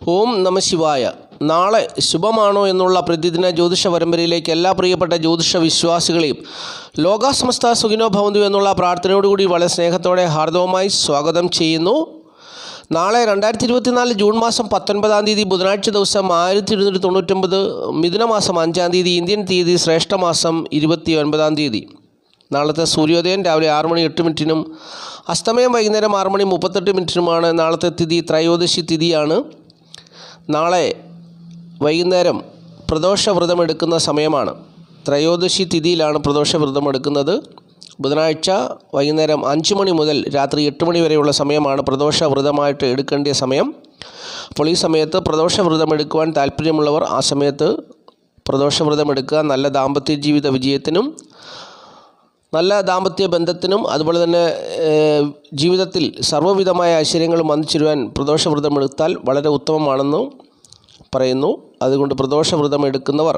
ഓം നമ ശിവായ. നാളെ ശുഭമാണോ എന്നുള്ള പ്രതിദിന ജ്യോതിഷ പരമ്പരയിലേക്ക് എല്ലാ പ്രിയപ്പെട്ട ജ്യോതിഷ വിശ്വാസികളെയും ലോകാസമസ്ത സുഖിനോ ഭവന്തു എന്നുള്ള പ്രാർത്ഥനയോടുകൂടി വളരെ സ്നേഹത്തോടെ ഹാർദവമായി സ്വാഗതം ചെയ്യുന്നു. നാളെ 2024 ജൂൺ മാസം 19 തീയതി ബുധനാഴ്ച ദിവസം 1299 മിഥുനമാസം 5 തീയതി ഇന്ത്യൻ തീയതി ശ്രേഷ്ഠമാസം 29 തീയതി. നാളത്തെ സൂര്യോദയം രാവിലെ 6:08 അസ്തമയം വൈകുന്നേരം 6:38 നാളത്തെ തിഥി ത്രയോദശി തിഥിയാണ്. നാളെ വൈകുന്നേരം പ്രദോഷവ്രതം എടുക്കുന്ന സമയമാണ്. ത്രയോദശി തിഥിയിലാണ് പ്രദോഷവ്രതം എടുക്കുന്നത്. ബുധനാഴ്ച വൈകുന്നേരം 5 മണി മുതൽ രാത്രി 8 മണി വരെയുള്ള സമയമാണ് പ്രദോഷവ്രതമായിട്ട് എടുക്കേണ്ട സമയം. അപ്പോൾ ഈ സമയത്ത് പ്രദോഷവ്രതം എടുക്കുവാൻ താല്പര്യമുള്ളവർ ആ സമയത്ത് പ്രദോഷവ്രതം എടുക്കുക. നല്ല ദാമ്പത്യ ജീവിത വിജയത്തിനും നല്ല ദാമ്പത്യ ബന്ധത്തിനും അതുപോലെ തന്നെ ജീവിതത്തിൽ സർവ്വവിധമായ ഐശ്വര്യങ്ങളും വന്നിച്ചിരുവാൻ പ്രദോഷവ്രതം എടുത്താൽ വളരെ ഉത്തമമാണെന്ന് പറയുന്നു. അതുകൊണ്ട് പ്രദോഷവ്രതം എടുക്കുന്നവർ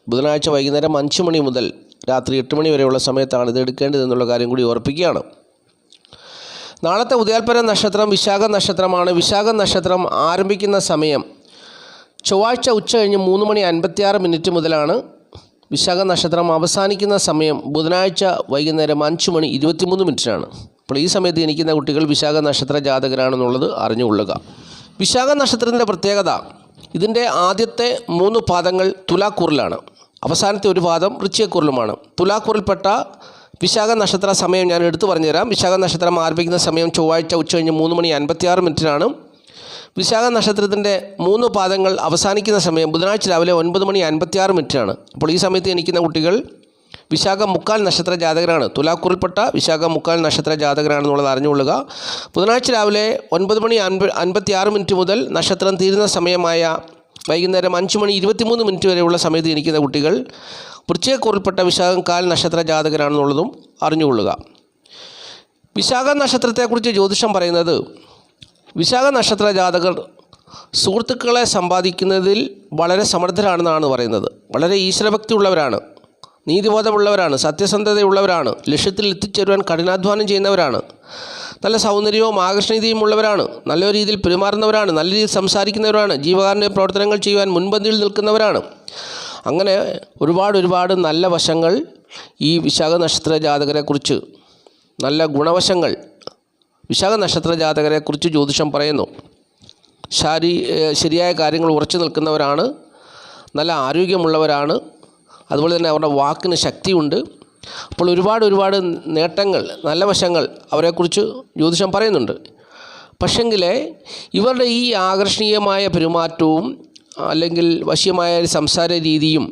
ബുധനാഴ്ച വൈകുന്നേരം 5 മണി മുതൽ രാത്രി 8 മണി വരെയുള്ള സമയത്താണ് ഇത് എടുക്കേണ്ടതെന്നുള്ള കാര്യം കൂടി ഓർപ്പിക്കുകയാണ്. നാളത്തെ ഉദയാൽപര നക്ഷത്രം വിശാഖ നക്ഷത്രമാണ്. വിശാഖ നക്ഷത്രം ആരംഭിക്കുന്ന സമയം ചൊവ്വാഴ്ച ഉച്ച കഴിഞ്ഞ് 3:56 മുതലാണ്. വിശാഖ നക്ഷത്രം അവസാനിക്കുന്ന സമയം ബുധനാഴ്ച വൈകുന്നേരം 5:23 അപ്പോൾ ഈ സമയത്ത് ജനിക്കുന്ന കുട്ടികൾ വിശാഖ നക്ഷത്ര ജാതകരാണെന്നുള്ളത് അറിഞ്ഞുകൊള്ളുക. വിശാഖ നക്ഷത്രത്തിൻ്റെ പ്രത്യേകത, ഇതിൻ്റെ ആദ്യത്തെ 3 പാദങ്ങൾ തുലാക്കൂറിലാണ്, അവസാനത്തെ ഒരു പാദം വൃശ്ചികക്കൂറിലുമാണ്. തുലാക്കൂറിൽപ്പെട്ട വിശാഖ നക്ഷത്ര സമയം ഞാൻ എടുത്തു പറഞ്ഞുതരാം. വിശാഖ നക്ഷത്രം ആരംഭിക്കുന്ന സമയം ചൊവ്വാഴ്ച ഉച്ച കഴിഞ്ഞ് 3:56 വിശാഖ നക്ഷത്രത്തിൻ്റെ 3 പാദങ്ങൾ അവസാനിക്കുന്ന സമയം ബുധനാഴ്ച രാവിലെ 9:56 അപ്പോൾ ഈ സമയത്ത് ജനിക്കുന്ന കുട്ടികൾ വിശാഖ മുക്കാൽ നക്ഷത്ര ജാതകരാണ്. തുലാക്കൂറിൽപ്പെട്ട വിശാഖ മുക്കാൽ നക്ഷത്ര ജാതകരാണെന്നുള്ളത് അറിഞ്ഞുകൊള്ളുക. ബുധനാഴ്ച രാവിലെ 9:56 മുതൽ നക്ഷത്രം തീരുന്ന സമയമായ വൈകുന്നേരം 5:23 വരെയുള്ള സമയത്ത് ജനിക്കുന്ന കുട്ടികൾ വൃശ്ചികക്കൂറിൽപ്പെട്ട വിശാഖം കാൽ നക്ഷത്ര ജാതകരാണെന്നുള്ളതും അറിഞ്ഞുകൊള്ളുക. വിശാഖ നക്ഷത്രത്തെക്കുറിച്ച് ജ്യോതിഷം പറയുന്നത്, വിശാഖ നക്ഷത്ര ജാതകർ സുഹൃത്തുക്കളെ സമ്പാദിക്കുന്നതിൽ വളരെ സമർത്ഥരാണെന്നാണ് പറയുന്നത്. വളരെ ഈശ്വരഭക്തി ഉള്ളവരാണ്, നീതിബോധമുള്ളവരാണ്, സത്യസന്ധതയുള്ളവരാണ്, ലക്ഷ്യത്തിൽ എത്തിച്ചേരുവാൻ കഠിനാധ്വാനം ചെയ്യുന്നവരാണ്, നല്ല സൗന്ദര്യവും ആകർഷണീയതയും ഉള്ളവരാണ്, നല്ല രീതിയിൽ പെരുമാറുന്നവരാണ്, നല്ല രീതിയിൽ സംസാരിക്കുന്നവരാണ്, ജീവകാരുണ്യ പ്രവർത്തനങ്ങൾ ചെയ്യുവാൻ മുൻപന്തിയിൽ നിൽക്കുന്നവരാണ്. അങ്ങനെ ഒരുപാട് നല്ല വശങ്ങൾ ഈ വിശാഖ നക്ഷത്ര ജാതകരെക്കുറിച്ച്, നല്ല ഗുണവശങ്ങൾ വിശാഖ നക്ഷത്ര ജാതകരെക്കുറിച്ച് ജ്യോതിഷം പറയുന്നു. ശരിയായ കാര്യങ്ങൾ ഉറച്ചു നിൽക്കുന്നവരാണ്, നല്ല ആരോഗ്യമുള്ളവരാണ്, അതുപോലെ തന്നെ അവരുടെ വാക്കിന് ശക്തിയുണ്ട്. അപ്പോൾ ഒരുപാട് നേട്ടങ്ങൾ, നല്ല വശങ്ങൾ അവരെക്കുറിച്ച് ജ്യോതിഷം പറയുന്നുണ്ട്. പക്ഷെങ്കിൽ ഇവരുടെ ഈ ആകർഷണീയമായ പെരുമാറ്റവും അല്ലെങ്കിൽ വശ്യമായ സംസാര രീതിയും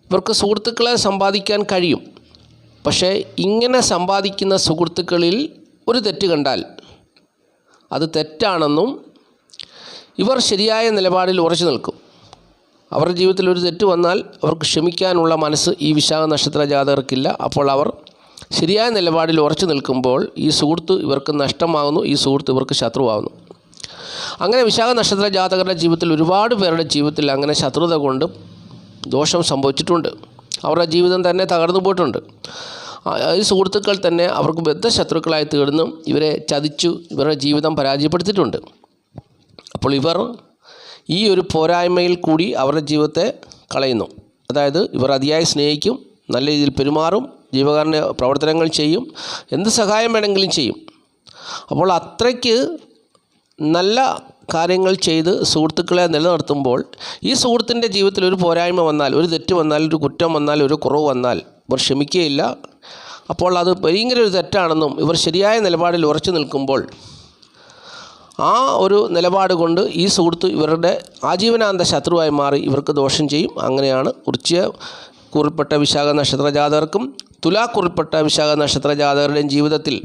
ഇവർക്ക് സുഹൃത്തുക്കളെ സമ്പാദിക്കാൻ കഴിയും. പക്ഷേ ഇങ്ങനെ സമ്പാദിക്കുന്ന സുഹൃത്തുക്കളിൽ ഒരു തെറ്റ് കണ്ടാൽ അത് തെറ്റാണെന്നും ഇവർ ശരിയായ നിലപാടിൽ ഉറച്ചു നിൽക്കും. അവരുടെ ജീവിതത്തിൽ ഒരു തെറ്റ് വന്നാൽ അവർക്ക് ക്ഷമിക്കാനുള്ള മനസ്സ് ഈ വിശാഖ നക്ഷത്ര ജാതകർക്കില്ല. അപ്പോൾ അവർ ശരിയായ നിലപാടിൽ ഉറച്ചു നിൽക്കുമ്പോൾ ഈ സുഹൃത്ത് ഇവർക്ക് നഷ്ടമാകുന്നു, ഈ സുഹൃത്ത് ഇവർക്ക് ശത്രുവാകുന്നു. അങ്ങനെ വിശാഖ നക്ഷത്ര ജാതകരുടെ ജീവിതത്തിൽ ഒരുപാട് പേരുടെ ജീവിതത്തിൽ അങ്ങനെ ശത്രുത കൊണ്ട് ദോഷം സംഭവിച്ചിട്ടുണ്ട്. അവരുടെ ജീവിതം തന്നെ തകർന്നു പോയിട്ടുണ്ട്. ഈ സുഹൃത്തുക്കൾ തന്നെ അവർക്ക് ബദ്ധശത്രുക്കളായി തീർന്ന് ഇവരെ ചതിച്ചു ഇവരുടെ ജീവിതം പരാജയപ്പെടുത്തിയിട്ടുണ്ട്. അപ്പോൾ ഇവർ ഈ ഒരു പോരായ്മയിൽ കൂടി അവരുടെ ജീവിതത്തെ കളയുന്നു. അതായത് ഇവർ അതിയായി സ്നേഹിക്കും, നല്ല രീതിയിൽ പെരുമാറും, ജീവകാരുണ്യ പ്രവർത്തനങ്ങൾ ചെയ്യും, എന്ത് സഹായം വേണമെങ്കിലും ചെയ്യും. അപ്പോൾ അത്രയ്ക്ക് നല്ല കാര്യങ്ങൾ ചെയ്ത് സുഹൃത്തുക്കളെ നിലനിർത്തുമ്പോൾ ഈ സുഹൃത്തിൻ്റെ ജീവിതത്തിൽ ഒരു പോരായ്മ വന്നാൽ, ഒരു തെറ്റ് വന്നാൽ, ഒരു കുറ്റം വന്നാൽ, ഒരു കുറവ് വന്നാൽ ഇവർ ക്ഷമിക്കുകയില്ല. അപ്പോൾ അത് ഭയങ്കര ഒരു തെറ്റാണെന്നും ഇവർ ശരിയായ നിലപാടിൽ ഉറച്ചു നിൽക്കുമ്പോൾ ആ ഒരു നിലപാട് കൊണ്ട് ഈ സുഹൃത്ത് ഇവരുടെ ആജീവനാന്ത ശത്രുവായി മാറി ഇവർക്ക് ദോഷം ചെയ്യും. അങ്ങനെയാണ് വൃശ്ചികക്കൂറിൽപ്പെട്ട വിശാഖ നക്ഷത്ര ജാതകർക്കും തുലാക്കൂറിൽപ്പെട്ട വിശാഖ നക്ഷത്ര ജാതകരുടെയും ജീവിതത്തിൽ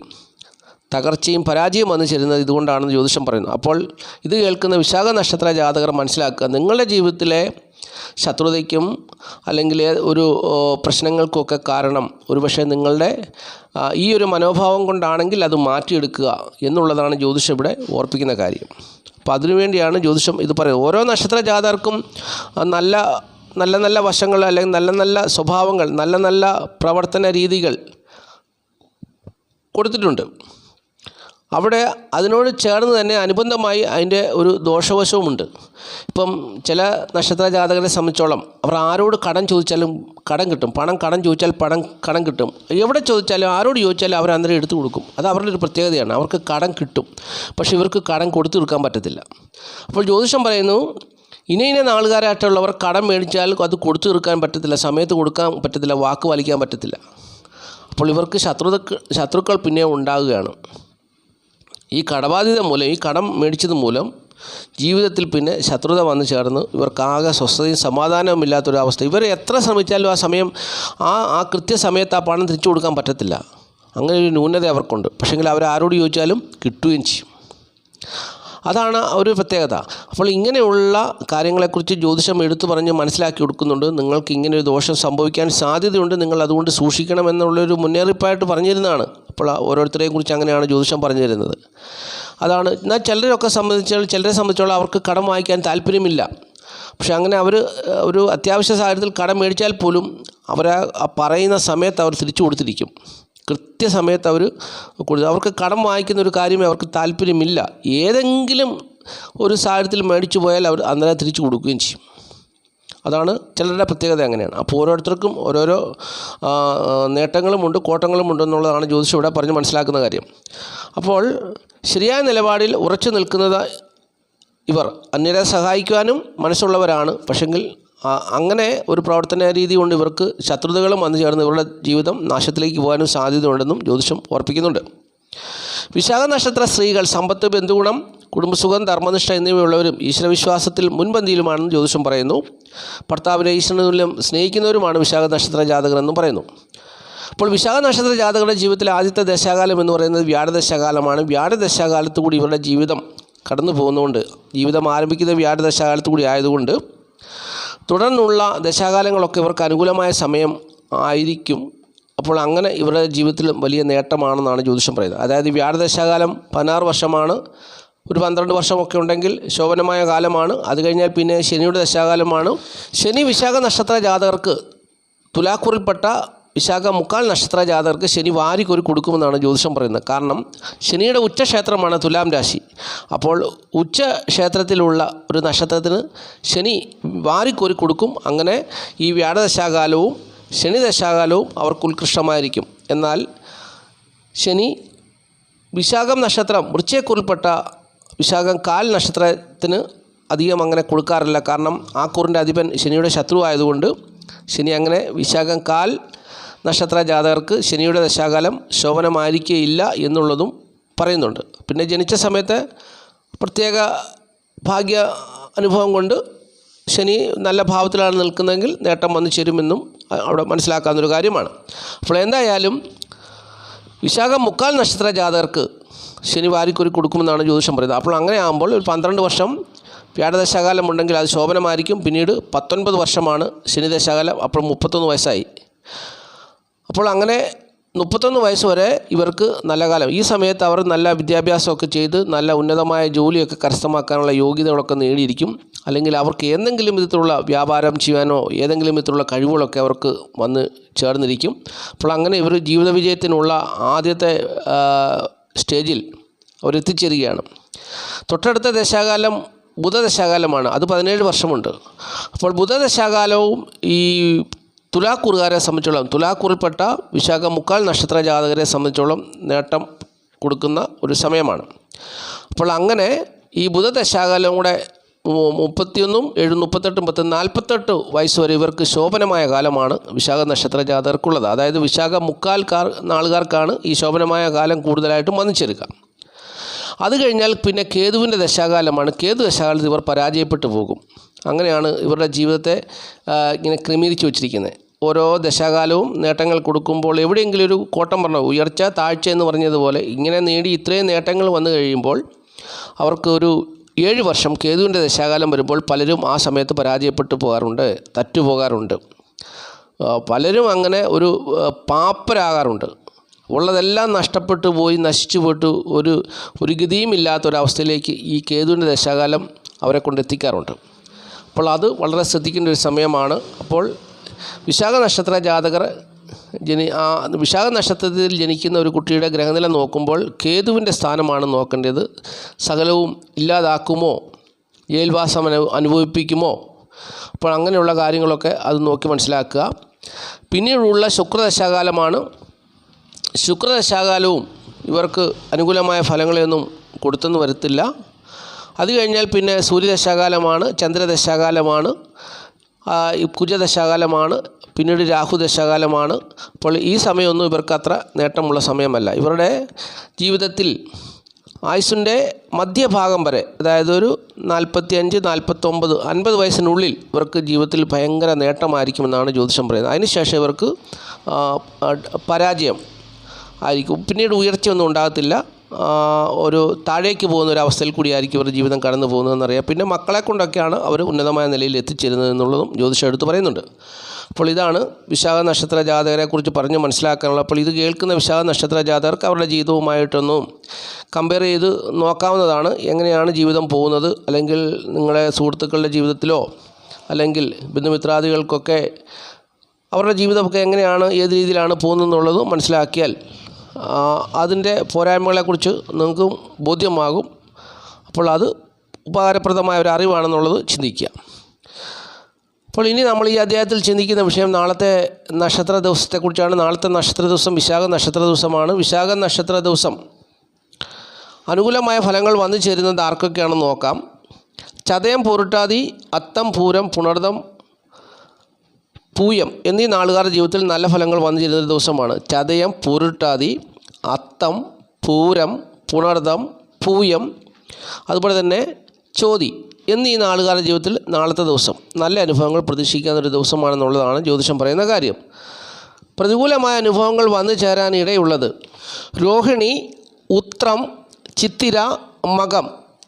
തകർച്ചയും പരാജയം വന്നു ചേരുന്നത് ഇതുകൊണ്ടാണെന്ന് ജ്യോതിഷം പറയുന്നു. അപ്പോൾ ഇത് കേൾക്കുന്ന വിശാഖ നക്ഷത്ര ജാതകർ മനസ്സിലാക്കുക, നിങ്ങളുടെ ജീവിതത്തിലെ ശത്രുതയ്ക്കും അല്ലെങ്കിൽ ഒരു പ്രശ്നങ്ങൾക്കൊക്കെ കാരണം ഒരുപക്ഷെ നിങ്ങളുടെ ഈ ഒരു മനോഭാവം കൊണ്ടാണെങ്കിൽ അത് മാറ്റിയെടുക്കുക എന്നുള്ളതാണ് ജ്യോതിഷം ഇവിടെ ഓർപ്പിക്കുന്ന കാര്യം. അപ്പോൾ അതിനുവേണ്ടിയാണ് ജ്യോതിഷം ഇത് പറയുന്നത്. ഓരോ നക്ഷത്ര ജാതകർക്കും നല്ല വശങ്ങൾ അല്ലെങ്കിൽ നല്ല സ്വഭാവങ്ങൾ, നല്ല പ്രവർത്തന രീതികൾ കൊടുത്തിട്ടുണ്ട്. അവിടെ അതിനോട് ചേർന്ന് തന്നെ അനുബന്ധമായി അതിൻ്റെ ഒരു ദോഷവശവുമുണ്ട്. ഇപ്പം ചില നക്ഷത്ര ജാതകരെ സംബന്ധിച്ചോളം അവർ ആരോട് കടം ചോദിച്ചാലും കടം കിട്ടും. കടം ചോദിച്ചാൽ കടം കിട്ടും. എവിടെ ചോദിച്ചാലും ആരോട് ചോദിച്ചാലും അവർ അന്നേരം എടുത്തു കൊടുക്കും. അത് അവരുടെ ഒരു പ്രത്യേകതയാണ്. അവർക്ക് കടം കിട്ടും, പക്ഷേ ഇവർക്ക് കടം കൊടുത്തു തീർക്കാൻ പറ്റത്തില്ല. അപ്പോൾ ജ്യോതിഷം പറയുന്നു, ഇന്ന നാളുകാരായിട്ടുള്ളവർ കടം മേടിച്ചാൽ അത് കൊടുത്തു തീർക്കാൻ പറ്റത്തില്ല, സമയത്ത് കൊടുക്കാൻ പറ്റത്തില്ല, വാക്ക് പാലിക്കാൻ പറ്റത്തില്ല. അപ്പോൾ ഇവർക്ക് ശത്രുക്കൾ പിന്നെ ഉണ്ടാകുകയാണ്. ഈ കടബാധ്യത മൂലം, ഈ കടം മേടിച്ചത് മൂലം ജീവിതത്തിൽ പിന്നെ ശത്രുത വന്നു ചേർന്ന് ഇവർക്കാകെ സ്വസ്ഥതയും സമാധാനവും ഇല്ലാത്തൊരവസ്ഥ. ഇവർ എത്ര ശ്രമിച്ചാലും ആ സമയം ആ കൃത്യസമയത്ത് ആ പണം തിരിച്ചു കൊടുക്കാൻ പറ്റത്തില്ല. അങ്ങനെ ഒരു ന്യൂനത അവർക്കുണ്ട്. പക്ഷേങ്കിൽ അവർ ആരോട് ചോദിച്ചാലും കിട്ടുകയും ചെയ്യും. അതാണ് ഒരു പ്രത്യേകത. അപ്പോൾ ഇങ്ങനെയുള്ള കാര്യങ്ങളെക്കുറിച്ച് ജ്യോതിഷം എടുത്തു പറഞ്ഞ് മനസ്സിലാക്കി കൊടുക്കുന്നുണ്ട്. നിങ്ങൾക്ക് ഇങ്ങനെ ഒരു ദോഷം സംഭവിക്കാൻ സാധ്യതയുണ്ട്, നിങ്ങൾ അതുകൊണ്ട് സൂക്ഷിക്കണമെന്നുള്ളൊരു മുന്നറിയിപ്പായിട്ട് പറഞ്ഞിരുന്നതാണ്. അപ്പോൾ ഓരോരുത്തരെയും കുറിച്ച് അങ്ങനെയാണ് ജ്യോതിഷം പറഞ്ഞു തരുന്നത്. അതാണ്. എന്നാൽ ചിലരെ സംബന്ധിച്ചോളം അവർക്ക് കടം വാങ്ങിക്കാൻ താല്പര്യമില്ല. പക്ഷെ അങ്ങനെ അവർ ഒരു അത്യാവശ്യ സാഹചര്യത്തിൽ കടം മേടിച്ചാൽ പോലും അവർ പറയുന്ന സമയത്ത് അവർ തിരിച്ചു കൊടുത്തിരിക്കും. കൃത്യസമയത്ത് അവർക്ക് കടം വാങ്ങിക്കുന്ന ഒരു കാര്യമേ അവർക്ക് താല്പര്യമില്ല. ഏതെങ്കിലും ഒരു സാഹചര്യത്തിൽ മേടിച്ചു പോയാൽ അവർ അന്നേരം തിരിച്ചു കൊടുക്കുകയും ചെയ്യും. അതാണ് ചിലരുടെ പ്രത്യേകത. അങ്ങനെയാണ്. അപ്പോൾ ഓരോരുത്തർക്കും ഓരോരോ നേട്ടങ്ങളുമുണ്ട്, കോട്ടങ്ങളുമുണ്ട് എന്നുള്ളതാണ് ജ്യോതിഷം ഇവിടെ പറഞ്ഞ് മനസ്സിലാക്കുന്ന കാര്യം. അപ്പോൾ ശരിയായ നിലപാടിൽ ഉറച്ചു നിൽക്കുന്നത് ഇവർ അന്യരെ സഹായിക്കുവാനും മനസ്സുള്ളവരാണ്. പക്ഷെങ്കിൽ അങ്ങനെ ഒരു പ്രവർത്തന രീതി കൊണ്ട് ഇവർക്ക് ശത്രുതകളും വന്നു ചേർന്ന് ഇവരുടെ ജീവിതം നാശത്തിലേക്ക് പോകാനും സാധ്യതയുണ്ടെന്നും ജ്യോതിഷം ഓർപ്പിക്കുന്നുണ്ട്. വിശാഖ നക്ഷത്ര സ്ത്രീകൾ സമ്പത്ത്, ബന്ധുഗുണം, കുടുംബസുഖം, ധർമ്മനിഷ്ഠ എന്നിവയുള്ളവരും ഈശ്വരവിശ്വാസത്തിൽ മുൻപന്തിയിലുമാണെന്ന് ജ്യോതിഷം പറയുന്നു. ഭർത്താവിനെ ഈശ്വരനുല്യം സ്നേഹിക്കുന്നവരുമാണ് വിശാഖ നക്ഷത്ര ജാതകർ എന്നും പറയുന്നു. അപ്പോൾ വിശാഖ നക്ഷത്ര ജാതകരുടെ ജീവിതത്തിലെ ആദ്യത്തെ ദശാകാലം എന്ന് പറയുന്നത് വ്യാഴദശാകാലമാണ്. വ്യാഴദശാകാലത്ത് കൂടി ഇവരുടെ ജീവിതം കടന്നു പോകുന്നതുകൊണ്ട്, ജീവിതം ആരംഭിക്കുന്ന വ്യാഴദശാകാലത്ത് കൂടി ആയതുകൊണ്ട് തുടർന്നുള്ള ദശാകാലങ്ങളൊക്കെ ഇവർക്ക് അനുകൂലമായ സമയം ആയിരിക്കും. അപ്പോൾ അങ്ങനെ ഇവരുടെ ജീവിതത്തിൽ വലിയ നേട്ടമാണെന്നാണ് ജ്യോതിഷം പറയുന്നത്. അതായത് വ്യാഴദശാകാലം 16 വർഷമാണ്. ഒരു 12 വർഷമൊക്കെ ഉണ്ടെങ്കിൽ ശോഭനമായ കാലമാണ്. അത് കഴിഞ്ഞാൽ പിന്നെ ശനിയുടെ ദശാകാലമാണ്. ശനി വിശാഖ നക്ഷത്ര ജാതകർക്ക്, തുലാക്കൂറിൽപ്പെട്ട വിശാഖ 3/4 നക്ഷത്ര ജാതകർക്ക് ശനി വാരിക്കൊരു കൊടുക്കുമെന്നാണ് ജ്യോതിഷം പറയുന്നത്. കാരണം ശനിയുടെ ഉച്ചക്ഷേത്രമാണ് തുലാം രാശി. അപ്പോൾ ഉച്ചക്ഷേത്രത്തിലുള്ള ഒരു നക്ഷത്രത്തിന് ശനി വാരിക്കൊരു കൊടുക്കും. അങ്ങനെ ഈ വ്യാഴദശാകാലവും ശനി ദശാകാലവും അവർക്ക് ഉത്കൃഷ്ടമായിരിക്കും. എന്നാൽ ശനി വിശാഖം നക്ഷത്രം വൃശ്ചികക്കൂറിൽപ്പെട്ട വിശാഖം 1/4 നക്ഷത്രത്തിന് അധികം അങ്ങനെ കൊടുക്കാറില്ല. കാരണം ആ കൂറിൻ്റെ അധിപൻ ശനിയുടെ ശത്രു ആയതുകൊണ്ട് ശനി അങ്ങനെ വിശാഖം 1/4 നക്ഷത്ര ജാതകർക്ക് ശനിയുടെ ദശാകാലം ശോഭനമായിരിക്കുകയില്ല എന്നുള്ളതും പറയുന്നുണ്ട്. പിന്നെ ജനിച്ച സമയത്ത് പ്രത്യേക ഭാഗ്യ അനുഭവം കൊണ്ട് ശനി നല്ല ഭാവത്തിലാണ് നിൽക്കുന്നതെങ്കിൽ നേട്ടം വന്നു ചേരുമെന്നും അവിടെ മനസ്സിലാക്കാവുന്നൊരു കാര്യമാണ്. അപ്പോൾ എന്തായാലും വിശാഖം 3/4 നക്ഷത്ര ജാതകർക്ക് ശനി വാരിക്കൊരു കൊടുക്കുമെന്നാണ് ജ്യോതിഷം പറയുന്നത്. അപ്പോൾ അങ്ങനെ ആകുമ്പോൾ ഒരു 12 വർഷം വ്യാഴദശാകാലം ഉണ്ടെങ്കിൽ അത് ശോഭനമായിരിക്കും. പിന്നീട് 19 വർഷമാണ് ശനി ദശാകാലം. അപ്പോൾ 31 വയസ്സായി. അപ്പോൾ അങ്ങനെ 31 വയസ്സ് വരെ ഇവർക്ക് നല്ല കാലം. ഈ സമയത്ത് അവർ നല്ല വിദ്യാഭ്യാസമൊക്കെ ചെയ്ത് നല്ല ഉന്നതമായ ജോലിയൊക്കെ കരസ്ഥമാക്കാനുള്ള യോഗ്യതകളൊക്കെ നേടിയിരിക്കും. അല്ലെങ്കിൽ അവർക്ക് എന്തെങ്കിലും വിധത്തിലുള്ള വ്യാപാരം ചെയ്യാനോ ഏതെങ്കിലും വിധത്തിലുള്ള കഴിവുകളൊക്കെ അവർക്ക് വന്ന് ചേർന്നിരിക്കും. അപ്പോൾ അങ്ങനെ ഇവർ ജീവിത വിജയത്തിനുള്ള ആദ്യത്തെ സ്റ്റേജിൽ അവരെത്തിച്ചേരുകയാണ്. തൊട്ടടുത്ത ദശാകാലം ബുധദശാകാലമാണ്. അത് 17 വർഷമുണ്ട്. അപ്പോൾ ബുധദശാകാലവും ഈ തുലാക്കൂറുകാരെ സംബന്ധിച്ചോളം, തുലാക്കൂറിൽപ്പെട്ട വിശാഖ 3/4 നക്ഷത്ര ജാതകരെ സംബന്ധിച്ചോളം നേട്ടം കൊടുക്കുന്ന ഒരു സമയമാണ്. അപ്പോൾ അങ്ങനെ ഈ ബുധദശാകാലം കൂടെ 31, 38, 48 വയസ്സ് വരെ ഇവർക്ക് ശോഭനമായ കാലമാണ് വിശാഖ നക്ഷത്ര ജാതകർക്കുള്ളത്. അതായത് വിശാഖ 3/4 നാളുകാർക്കാണ് ഈ ശോഭനമായ കാലം കൂടുതലായിട്ടും വന്നു ചേരുക. അത് കഴിഞ്ഞാൽ പിന്നെ കേതുവിൻ്റെ ദശാകാലമാണ്. കേതു ദശാകാലത്ത് ഇവർ പരാജയപ്പെട്ടു പോകും. അങ്ങനെയാണ് ഇവരുടെ ജീവിതത്തെ ഇങ്ങനെ ക്രമീകരിച്ച് വച്ചിരിക്കുന്നത്. ഓരോ ദശാകാലവും നേട്ടങ്ങൾ കൊടുക്കുമ്പോൾ എവിടെയെങ്കിലും ഒരു കോട്ടം പറഞ്ഞ ഉയർച്ച താഴ്ച എന്ന് പറഞ്ഞതുപോലെ ഇങ്ങനെ നേടി ഇത്രയും നേട്ടങ്ങൾ വന്നു കഴിയുമ്പോൾ അവർക്ക് ഒരു 7 വർഷം കേതുവിൻ്റെ ദശാകാലം വരുമ്പോൾ പലരും ആ സമയത്ത് പരാജയപ്പെട്ടു പോകാറുണ്ട്, തറ്റുപോകാറുണ്ട്. പലരും അങ്ങനെ ഒരു പാപ്പരാകാറുണ്ട്. ഉള്ളതെല്ലാം നഷ്ടപ്പെട്ടു പോയി, നശിച്ചു പോയിട്ട് ഒരു ഗതിയും ഇല്ലാത്തൊരവസ്ഥയിലേക്ക് ഈ കേതുവിൻ്റെ ദശാകാലം അവരെ കൊണ്ടെത്തിക്കാറുണ്ട്. അപ്പോൾ അത് വളരെ ശ്രദ്ധിക്കേണ്ട ഒരു സമയമാണ്. അപ്പോൾ വിശാഖ നക്ഷത്ര ജാതകർ വിശാഖ നക്ഷത്രത്തിൽ ജനിക്കുന്ന ഒരു കുട്ടിയുടെ ഗ്രഹനില നോക്കുമ്പോൾ കേതുവിൻ്റെ സ്ഥാനമാണ് നോക്കേണ്ടത്. സകലവും ഇല്ലാതാക്കുമോ, ജയിൽവാസം അനുഭവിപ്പിക്കുമോ, അപ്പോൾ അങ്ങനെയുള്ള കാര്യങ്ങളൊക്കെ അത് നോക്കി മനസ്സിലാക്കുക. പിന്നീടുള്ള ശുക്രദശാകാലമാണ്. ശുക്രദശാകാലവും ഇവർക്ക് അനുകൂലമായ ഫലങ്ങളെയൊന്നും കൊടുത്തെന്ന് വരത്തില്ല. അത് കഴിഞ്ഞാൽ പിന്നെ സൂര്യദശാകാലമാണ്, ചന്ദ്രദശാകാലമാണ്, കുജദശാകാലമാണ്, പിന്നീട് രാഹുദശാകാലമാണ്. അപ്പോൾ ഈ സമയമൊന്നും ഇവർക്ക് അത്ര നേട്ടമുള്ള സമയമല്ല. ഇവരുടെ ജീവിതത്തിൽ ആയുസ്സിൻ്റെ മധ്യഭാഗം വരെ, അതായത് ഒരു 45, 49, 50 വയസ്സിനുള്ളിൽ ഇവർക്ക് ജീവിതത്തിൽ ഭയങ്കര നേട്ടമായിരിക്കുമെന്നാണ് ജ്യോതിഷം പറയുന്നത്. അതിനുശേഷം ഇവർക്ക് പരാജയം ആയിരിക്കും. പിന്നീട് ഉയർച്ചയൊന്നും ഉണ്ടാകത്തില്ല. ഒരു താഴേക്ക് പോകുന്ന ഒരു അവസ്ഥയിൽ കൂടിയായിരിക്കും ഇവരുടെ ജീവിതം കടന്നു പോകുന്നതെന്നറിയാം. പിന്നെ മക്കളെ കൊണ്ടൊക്കെയാണ് അവർ ഉന്നതമായ നിലയിൽ എത്തിച്ചേരുന്നത് എന്നുള്ളതും ജ്യോതിഷം എടുത്ത് പറയുന്നുണ്ട്. അപ്പോൾ ഇതാണ് വിശാഖ നക്ഷത്ര ജാതകരെക്കുറിച്ച് പറഞ്ഞ് മനസ്സിലാക്കാനുള്ളത്. അപ്പോൾ ഇത് കേൾക്കുന്ന വിശാഖ നക്ഷത്ര ജാതകർക്ക് അവരുടെ ജീവിതവുമായിട്ടൊന്നും കമ്പയർ ചെയ്ത് നോക്കാവുന്നതാണ്. എങ്ങനെയാണ് ജീവിതം പോകുന്നത്, അല്ലെങ്കിൽ നിങ്ങളെ സുഹൃത്തുക്കളുടെ ജീവിതത്തിലോ അല്ലെങ്കിൽ ബന്ധുമിത്രാദികൾക്കൊക്കെ അവരുടെ ജീവിതമൊക്കെ എങ്ങനെയാണ്, ഏത് രീതിയിലാണ് പോകുന്നതെന്നുള്ളത് മനസ്സിലാക്കിയാൽ അതിൻ്റെ പോരായ്മകളെക്കുറിച്ച് നിങ്ങൾക്ക് ബോധ്യമാകും. അപ്പോൾ അത് ഉപകാരപ്രദമായ ഒരു അറിവാണെന്നുള്ളത് ചിന്തിക്കുക. അപ്പോൾ ഇനി നമ്മൾ ഈ അധ്യായത്തിൽ ചിന്തിക്കുന്ന വിഷയം നാളത്തെ നക്ഷത്ര ദിവസത്തെക്കുറിച്ചാണ്. നാളത്തെ നക്ഷത്ര ദിവസം വിശാഖ നക്ഷത്ര ദിവസമാണ്. വിശാഖ നക്ഷത്ര ദിവസം അനുകൂലമായ ഫലങ്ങൾ വന്നു ചേരുന്നത് ആർക്കൊക്കെയാണെന്ന് നോക്കാം. ചതയം, പൂരുട്ടാതി, അത്തം, പൂരം, പുണർദം, പൂയം എന്നീ നാളുകാരുടെ ജീവിതത്തിൽ നല്ല ഫലങ്ങൾ വന്നു ചേരുന്ന ദിവസമാണ്. ചതയം, പൂരുട്ടാതി, അത്തം, പൂരം, പുണർദം, പൂയം, അതുപോലെ തന്നെ ചോതി എന്നീ നാളുകാരുടെ ജീവിതത്തിൽ നാളത്തെ ദിവസം നല്ല അനുഭവങ്ങൾ പ്രതീക്ഷിക്കാവുന്നൊരു ദിവസമാണെന്നുള്ളതാണ് ജ്യോതിഷം പറയുന്ന കാര്യം. പ്രതികൂലമായ അനുഭവങ്ങൾ വന്നു ചേരാൻ ഇടയുള്ളത് രോഹിണി, ഉത്രം, ചിത്തിര, മകം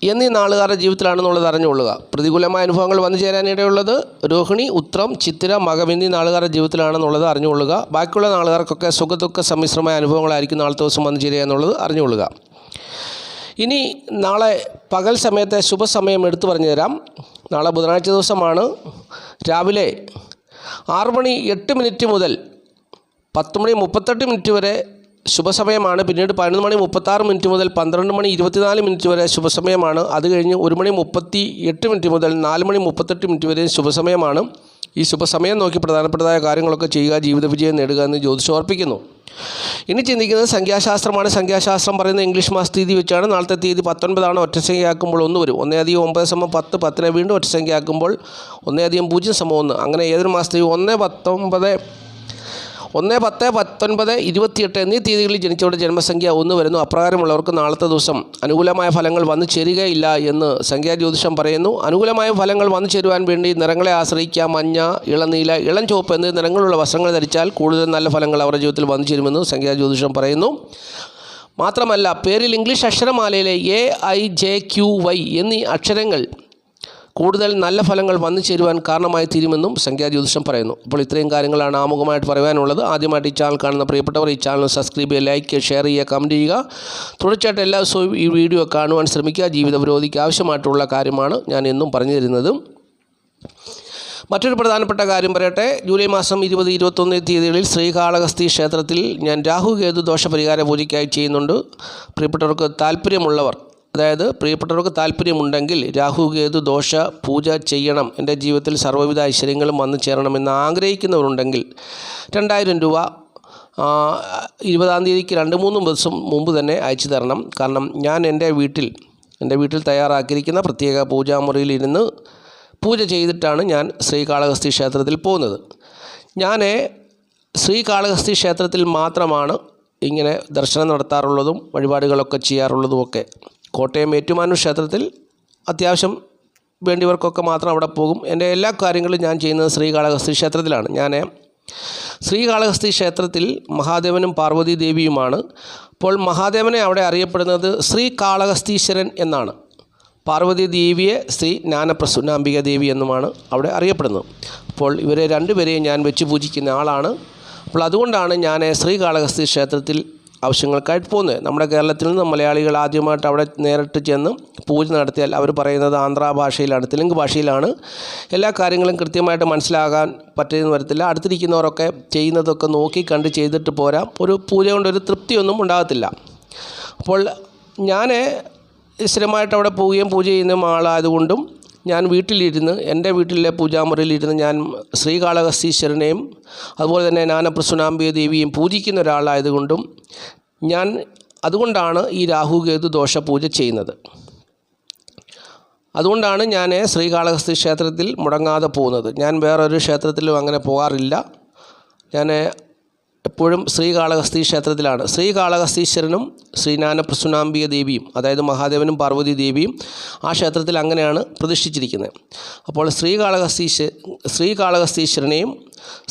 എന്നീ നാളുകാരുടെ ജീവിതത്തിലാണെന്നുള്ളത് അറിഞ്ഞുകൊള്ളുക. പ്രതികൂലമായ അനുഭവങ്ങൾ വന്നു ചേരാനിടയുള്ളത് രോഹിണി, ഉത്രം, ചിത്തിര, മകം എന്നീ നാളുകാരുടെ ജീവിതത്തിലാണെന്നുള്ളത് അറിഞ്ഞുകൊള്ളുക. ബാക്കിയുള്ള നാളുകാർക്കൊക്കെ സുഖദുഃഖ സമ്മിശ്രമായ അനുഭവങ്ങളായിരിക്കും നാളത്തെ ദിവസം വന്നു ചേരുക എന്നുള്ളത് അറിഞ്ഞുകൊള്ളുക. ഇനി നാളെ പകൽ സമയത്തെ ശുഭസമയം എടുത്തു പറഞ്ഞു തരാം. നാളെ ബുധനാഴ്ച ദിവസമാണ്. രാവിലെ 6:08 മുതൽ 10:38 വരെ ശുഭസമയമാണ്. പിന്നീട് 11:36 മുതൽ 12:24 വരെ ശുഭസമയമാണ്. അത് കഴിഞ്ഞ് 1:38 മുതൽ 4:38 വരെ ശുഭസമയമാണ്. ഈ ശുഭസമയം നോക്കി പ്രധാനപ്പെട്ടതായ കാര്യങ്ങളൊക്കെ ചെയ്യുക, ജീവിത വിജയം നേടുക എന്ന് ജ്യോതിഷം ഓർപ്പിക്കുന്നു. ഇനി ചിന്തിക്കുന്നത് സംഖ്യാശാസ്ത്രമാണ്. സംഖ്യാശാസ്ത്രം പറയുന്നത് ഇംഗ്ലീഷ് മാസ തീയതി വെച്ചാണ്. നാളത്തെ തീയതി 19 ഒറ്റസംഖ്യയാക്കുമ്പോൾ 1 വരും. 1 + 9 = 10. 10 വീണ്ടും ഒറ്റസംഖ്യയാക്കുമ്പോൾ 1 + 0 = 1. അങ്ങനെ ഏതൊരു മാസത്തെയും 1, 19, 28 എന്നീ തീയതികളിൽ ജനിച്ചവരുടെ ജന്മസംഖ്യ 1 വരുന്നു. അപ്രകാരമുള്ളവർക്ക് നാളത്തെ ദിവസം അനുകൂലമായ ഫലങ്ങൾ വന്നു ചേരുകയില്ല എന്ന് സംഖ്യാജ്യോതിഷം പറയുന്നു. അനുകൂലമായ ഫലങ്ങൾ വന്നു ചേരുവാൻ വേണ്ടി നിറങ്ങളെ ആശ്രയിക്കുക. മഞ്ഞ, ഇളനീല, ഇളം ചുവപ്പ് എന്നീ നിറങ്ങളുള്ള വസ്ത്രങ്ങൾ ധരിച്ചാൽ കൂടുതൽ നല്ല ഫലങ്ങൾ അവരുടെ ജീവിതത്തിൽ വന്നു ചേരുമെന്ന് സംഖ്യാജ്യോതിഷം പറയുന്നു. മാത്രമല്ല, പേരിൽ ഇംഗ്ലീഷ് അക്ഷരമാലയിലെ AIJQY എന്നീ അക്ഷരങ്ങൾ കൂടുതൽ നല്ല ഫലങ്ങൾ വന്നു ചേരുവാൻ കാരണമായി തീരുമെന്നും സംഖ്യാജ്യോതിഷം പറയുന്നു. അപ്പോൾ ഇത്രയും കാര്യങ്ങളാണ് ആമുഖമായിട്ട് പറയാനുള്ളത്. ആദ്യമായിട്ട് ഈ ചാനൽ കാണുന്ന പ്രിയപ്പെട്ടവർ ഈ ചാനൽ സബ്സ്ക്രൈബ് ചെയ്യുക, ലൈക്ക് ചെയ്യുക, ഷെയർ ചെയ്യുക, കമൻറ്റ് ചെയ്യുക. തുടർച്ചയായിട്ട് എല്ലാ ദിവസവും ഈ വീഡിയോ കാണുവാൻ ശ്രമിക്കുക. ജീവിത പുരോഗതിക്ക് ആവശ്യമായിട്ടുള്ള കാര്യമാണ് ഞാൻ എന്നും പറഞ്ഞു തരുന്നത്. മറ്റൊരു പ്രധാനപ്പെട്ട കാര്യം പറയട്ടെ. ജൂലൈ മാസം 20, 21 തീയതികളിൽ ശ്രീകാളഹസ്തി ക്ഷേത്രത്തിൽ ഞാൻ രാഹുകേതു ദോഷപരിഹാര പൂജയ്ക്കായി ചെയ്യുന്നുണ്ട്. പ്രിയപ്പെട്ടവർക്ക് താല്പര്യമുണ്ടെങ്കിൽ രാഹുകേതു ദോഷ പൂജ ചെയ്യണം, എൻ്റെ ജീവിതത്തിൽ സർവ്വവിധ ഐശ്വര്യങ്ങളും വന്നു ചേരണമെന്ന് ആഗ്രഹിക്കുന്നവരുണ്ടെങ്കിൽ 2000 രൂപ 20-ാം തീയതിക്ക് 2-3 ദിവസം മുമ്പ് തന്നെ അയച്ചു തരണം. കാരണം ഞാൻ എൻ്റെ വീട്ടിൽ തയ്യാറാക്കിയിരിക്കുന്ന പ്രത്യേക പൂജാമുറിയിൽ ഇരുന്ന് പൂജ ചെയ്തിട്ടാണ് ഞാൻ ശ്രീകാളഹസ്തി ക്ഷേത്രത്തിൽ പോകുന്നത്. ഞാൻ ശ്രീകാളഹസ്തി ക്ഷേത്രത്തിൽ മാത്രമാണ് ഇങ്ങനെ ദർശനം നടത്താറുള്ളതും വഴിപാടുകളൊക്കെ ചെയ്യാറുള്ളതുമൊക്കെ. കോട്ടയം ഏറ്റുമാനൂർ ക്ഷേത്രത്തിൽ അത്യാവശ്യം വേണ്ടിയവർക്കൊക്കെ മാത്രം അവിടെ പോകും. എൻ്റെ എല്ലാ കാര്യങ്ങളും ഞാൻ ചെയ്യുന്നത് ശ്രീകാളഹസ്തി ക്ഷേത്രത്തിലാണ്. ഞാൻ ശ്രീകാളഹസ്തി ക്ഷേത്രത്തിൽ മഹാദേവനും പാർവതി ദേവിയുമാണ്. അപ്പോൾ മഹാദേവനെ അവിടെ അറിയപ്പെടുന്നത് ശ്രീകാളഹസ്തീശ്വരൻ എന്നാണ്. പാർവതി ദേവിയെ ശ്രീ ജ്ഞാനപ്രസൂനാംബിക ദേവി എന്നുമാണ് അവിടെ അറിയപ്പെടുന്നത്. അപ്പോൾ ഇവരെ രണ്ടുപേരെയും ഞാൻ വെച്ച് പൂജിക്കുന്ന ആളാണ്. അപ്പോൾ അതുകൊണ്ടാണ് ഞാൻ ശ്രീകാളഹസ്തി ക്ഷേത്രത്തിൽ ആവശ്യങ്ങൾക്കായിട്ട് പോകുന്നത്. നമ്മുടെ കേരളത്തിൽ നിന്ന് മലയാളികൾ ആദ്യമായിട്ട് അവിടെ നേരിട്ട് ചെന്ന് പൂജ നടത്തിയാൽ അവർ പറയുന്നത് ആന്ധ്രാ ഭാഷയിലാണ്, തെലുങ്ക് ഭാഷയിലാണ്. എല്ലാ കാര്യങ്ങളും കൃത്യമായിട്ട് മനസ്സിലാകാൻ പറ്റുമെന്ന് വരത്തില്ല. അടുത്തിരിക്കുന്നവരൊക്കെ ചെയ്യുന്നതൊക്കെ നോക്കി കണ്ട് ചെയ്തിട്ട് പോരാ, ഒരു പൂജ കൊണ്ടൊരു തൃപ്തിയൊന്നും ഉണ്ടാകത്തില്ല. അപ്പോൾ ഞാൻ സ്ഥിരമായിട്ട് അവിടെ പോവുകയും പൂജ ചെയ്യുന്ന ആളായതുകൊണ്ടും ഞാൻ വീട്ടിലിരുന്ന് എൻ്റെ വീട്ടിലെ പൂജാമുറിയിലിരുന്ന് ഞാൻ ശ്രീകാളഹസ്തീശ്വരനെയും അതുപോലെ തന്നെ ജ്ഞാനപ്രസൂനാംബിക ദേവിയും പൂജിക്കുന്ന ഒരാളായതുകൊണ്ടും അതുകൊണ്ടാണ് ഈ രാഹുകേതു ദോഷ പൂജ ചെയ്യുന്നത്. അതുകൊണ്ടാണ് ഞാൻ ശ്രീകാളഹസ്തി ക്ഷേത്രത്തിൽ മുടങ്ങാതെ പോകുന്നത്. ഞാൻ വേറൊരു ക്ഷേത്രത്തിലും അങ്ങനെ പോകാറില്ല. ഞാൻ എപ്പോഴും ശ്രീകാളഹസ്തി ക്ഷേത്രത്തിലാണ്. ശ്രീകാളഹസ്തീശ്വരനും ജ്ഞാനപ്രസൂനാംബിക ദേവിയും, അതായത് മഹാദേവനും പാർവതി ദേവിയും ആ ക്ഷേത്രത്തിൽ അങ്ങനെയാണ് പ്രതിഷ്ഠിച്ചിരിക്കുന്നത്. അപ്പോൾ ശ്രീകാളഹസ്തീശ്വരനെയും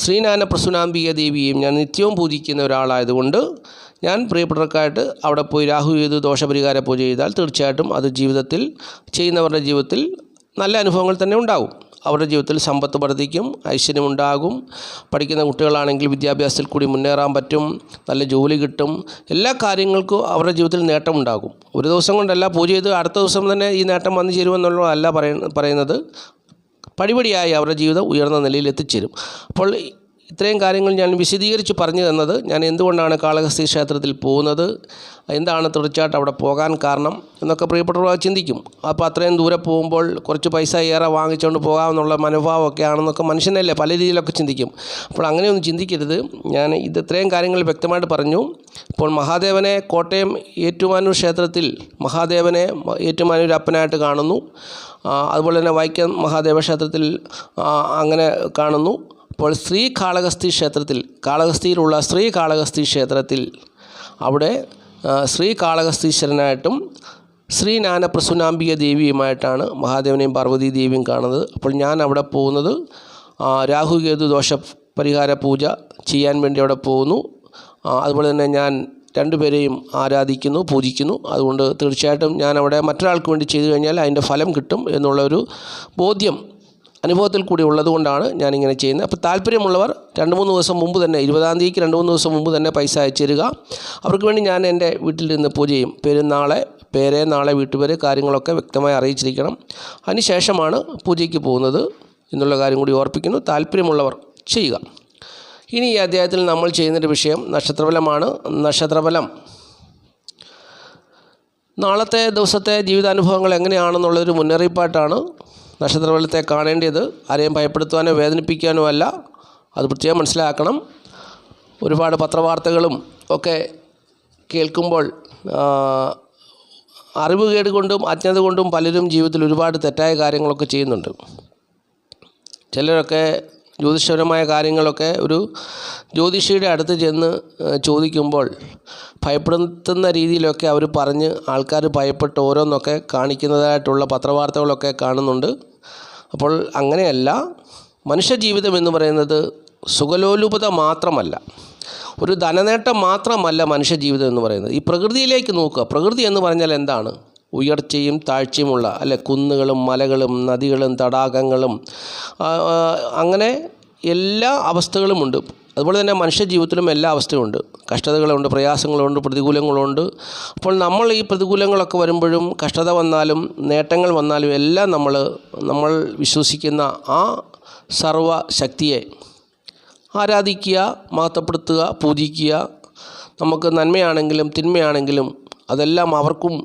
ജ്ഞാനപ്രസൂനാംബിക ദേവിയെയും ഞാൻ നിത്യവും പൂജിക്കുന്ന ഒരാളായതുകൊണ്ട് ഞാൻ പ്രിയപ്പെട്ടവർക്കായിട്ട് അവിടെ പോയി രാഹുകേതു ദോഷപരിഹാര പൂജ ചെയ്താൽ തീർച്ചയായിട്ടും അത് ചെയ്യുന്നവരുടെ ജീവിതത്തിൽ നല്ല അനുഭവങ്ങൾ തന്നെ ഉണ്ടാകും. അവരുടെ ജീവിതത്തിൽ സമ്പത്ത് വർദ്ധിക്കും, ഐശ്വര്യമുണ്ടാകും. പഠിക്കുന്ന കുട്ടികളാണെങ്കിൽ വിദ്യാഭ്യാസത്തിൽ കൂടി മുന്നേറാൻ പറ്റും, നല്ല ജോലി കിട്ടും, എല്ലാ കാര്യങ്ങൾക്കും അവരുടെ ജീവിതത്തിൽ നേട്ടമുണ്ടാകും. ഒരു ദിവസം കൊണ്ടല്ല പൂജ ചെയ്ത് അടുത്ത ദിവസം തന്നെ ഈ നേട്ടം വന്നു ചേരുമെന്നുള്ളതല്ല പറയുന്നത്. പടിപടിയായി അവരുടെ ജീവിതം ഉയർന്ന നിലയിൽ എത്തിച്ചേരും. അപ്പോൾ ഇത്രയും കാര്യങ്ങൾ ഞാൻ വിശദീകരിച്ച് പറഞ്ഞു തന്നത്, ഞാൻ എന്തുകൊണ്ടാണ് കാളഹസ്തി ക്ഷേത്രത്തിൽ പോകുന്നത്, എന്താണ് തീർച്ചയായിട്ടും അവിടെ പോകാൻ കാരണം എന്നൊക്കെ പ്രിയപ്പെട്ടവർ ചിന്തിക്കും. അപ്പോൾ അത്രയും ദൂരെ പോകുമ്പോൾ കുറച്ച് പൈസ ഏറെ വാങ്ങിച്ചുകൊണ്ട് പോകാമെന്നുള്ള മനോഭാവമൊക്കെ ആണെന്നൊക്കെ മനുഷ്യനല്ലേ പല രീതിയിലൊക്കെ ചിന്തിക്കും. അപ്പോൾ അങ്ങനെയൊന്നും ചിന്തിക്കരുത്. ഞാൻ ഇത്രയും കാര്യങ്ങൾ വ്യക്തമായിട്ട് പറഞ്ഞു. ഇപ്പോൾ മഹാദേവനെ കോട്ടയം ഏറ്റുമാനൂർ ക്ഷേത്രത്തിൽ മഹാദേവനെ ഏറ്റുമാനൂർ അപ്പനായിട്ട് കാണുന്നു. അതുപോലെ തന്നെ വൈക്കം മഹാദേവ ക്ഷേത്രത്തിൽ അങ്ങനെ കാണുന്നു. ഇപ്പോൾ ശ്രീകാളഹസ്തി ക്ഷേത്രത്തിൽ, കാളഹസ്തിയിലുള്ള ശ്രീകാളഹസ്തി ക്ഷേത്രത്തിൽ അവിടെ ശ്രീകാളഹസ്തീശ്വരനായിട്ടും ജ്ഞാനപ്രസൂനാംബിക ദേവിയുമായിട്ടാണ് മഹാദേവനെയും പാർവതി ദേവിയും കാണുന്നത്. അപ്പോൾ ഞാൻ അവിടെ പോകുന്നത് രാഹുകേതു ദോഷ പരിഹാര പൂജ ചെയ്യാൻ വേണ്ടി അവിടെ പോകുന്നു. അതുപോലെ തന്നെ ഞാൻ രണ്ടുപേരെയും ആരാധിക്കുന്നു, പൂജിക്കുന്നു. അതുകൊണ്ട് തീർച്ചയായിട്ടും ഞാൻ അവിടെ മറ്റൊരാൾക്ക് വേണ്ടി ചെയ്തു കഴിഞ്ഞാൽ അതിൻ്റെ ഫലം കിട്ടും എന്നുള്ളൊരു ബോധ്യം അനുഭവത്തിൽ കൂടി ഉള്ളതുകൊണ്ടാണ് ഞാനിങ്ങനെ ചെയ്യുന്നത്. അപ്പോൾ താല്പര്യമുള്ളവർ 2-3 ദിവസം മുമ്പ് തന്നെ, 20-ാം തീയതിക്ക് 2-3 ദിവസം മുമ്പ് തന്നെ പൈസ അയച്ചു തരിക. അവർക്ക് വേണ്ടി ഞാൻ എൻ്റെ വീട്ടിൽ നിന്ന് പൂജ ചെയ്യും. നാളെ വീട്ടുപേര് കാര്യങ്ങളൊക്കെ വ്യക്തമായി അറിയിച്ചിരിക്കണം. അതിനുശേഷമാണ് പൂജയ്ക്ക് പോകുന്നത് എന്നുള്ള കാര്യം കൂടി ഓർപ്പിക്കുന്നു. താല്പര്യമുള്ളവർ ചെയ്യുക. ഇനി ഈ അധ്യായത്തിൽ നമ്മൾ ചെയ്യുന്നൊരു വിഷയം നക്ഷത്രഫലമാണ്. നക്ഷത്രഫലം നാളത്തെ ദിവസത്തെ ജീവിതാനുഭവങ്ങൾ എങ്ങനെയാണെന്നുള്ളൊരു മുന്നറിയിപ്പായിട്ടാണ് നക്ഷത്രഫലത്തെ കാണേണ്ടത്. ആരെയും ഭയപ്പെടുത്തുവാനോ വേദനിപ്പിക്കാനോ അല്ല, അത് പ്രത്യേകം മനസ്സിലാക്കണം. ഒരുപാട് പത്രവാർത്തകളും ഒക്കെ കേൾക്കുമ്പോൾ അറിവുകേട് കൊണ്ടും അജ്ഞത കൊണ്ടും പലരും ജീവിതത്തിൽ ഒരുപാട് തെറ്റായ കാര്യങ്ങളൊക്കെ ചെയ്യുന്നുണ്ട്. ചിലരൊക്കെ ജ്യോതിഷപരമായ കാര്യങ്ങളൊക്കെ ഒരു ജ്യോതിഷിയുടെ അടുത്ത് ചെന്ന് ചോദിക്കുമ്പോൾ ഭയപ്പെടുത്തുന്ന രീതിയിലൊക്കെ അവർ പറഞ്ഞ് ആൾക്കാർ ഭയപ്പെട്ട് ഓരോന്നൊക്കെ കാണിക്കുന്നതായിട്ടുള്ള പത്രവാർത്തകളൊക്കെ കാണുന്നുണ്ട്. അപ്പോൾ അങ്ങനെയല്ല. മനുഷ്യജീവിതം എന്ന് പറയുന്നത് സുഖലോലുപത മാത്രമല്ല, ഒരു ധനനേട്ടം മാത്രമല്ല മനുഷ്യജീവിതം എന്ന് പറയുന്നത്. ഈ പ്രകൃതിയിലേക്ക് നോക്കുക. പ്രകൃതി എന്ന് പറഞ്ഞാൽ എന്താണ്? ഉയർച്ചയും താഴ്ചയുമുള്ള കുന്നുകളും മലകളും നദികളും തടാകങ്ങളും അങ്ങനെ എല്ലാ അവസ്ഥകളുമുണ്ട്. അതുപോലെ തന്നെ മനുഷ്യജീവിതത്തിലും എല്ലാ അവസ്ഥയുമുണ്ട്. കഷ്ടതകളുണ്ട്, പ്രയാസങ്ങളുണ്ട്, പ്രതികൂലങ്ങളുണ്ട്. അപ്പോൾ നമ്മൾ ഈ പ്രതികൂലങ്ങളൊക്കെ വരുമ്പോഴും കഷ്ടത വന്നാലും നേട്ടങ്ങൾ വന്നാലും എല്ലാം നമ്മൾ വിശ്വസിക്കുന്ന ആ സർവശക്തിയെ ആരാധിക്കുക, മഹത്വപ്പെടുത്തുക, പൂജിക്കുക. നമുക്ക് നന്മയാണെങ്കിലും തിന്മയാണെങ്കിലും അതെല്ലാം അവർക്കും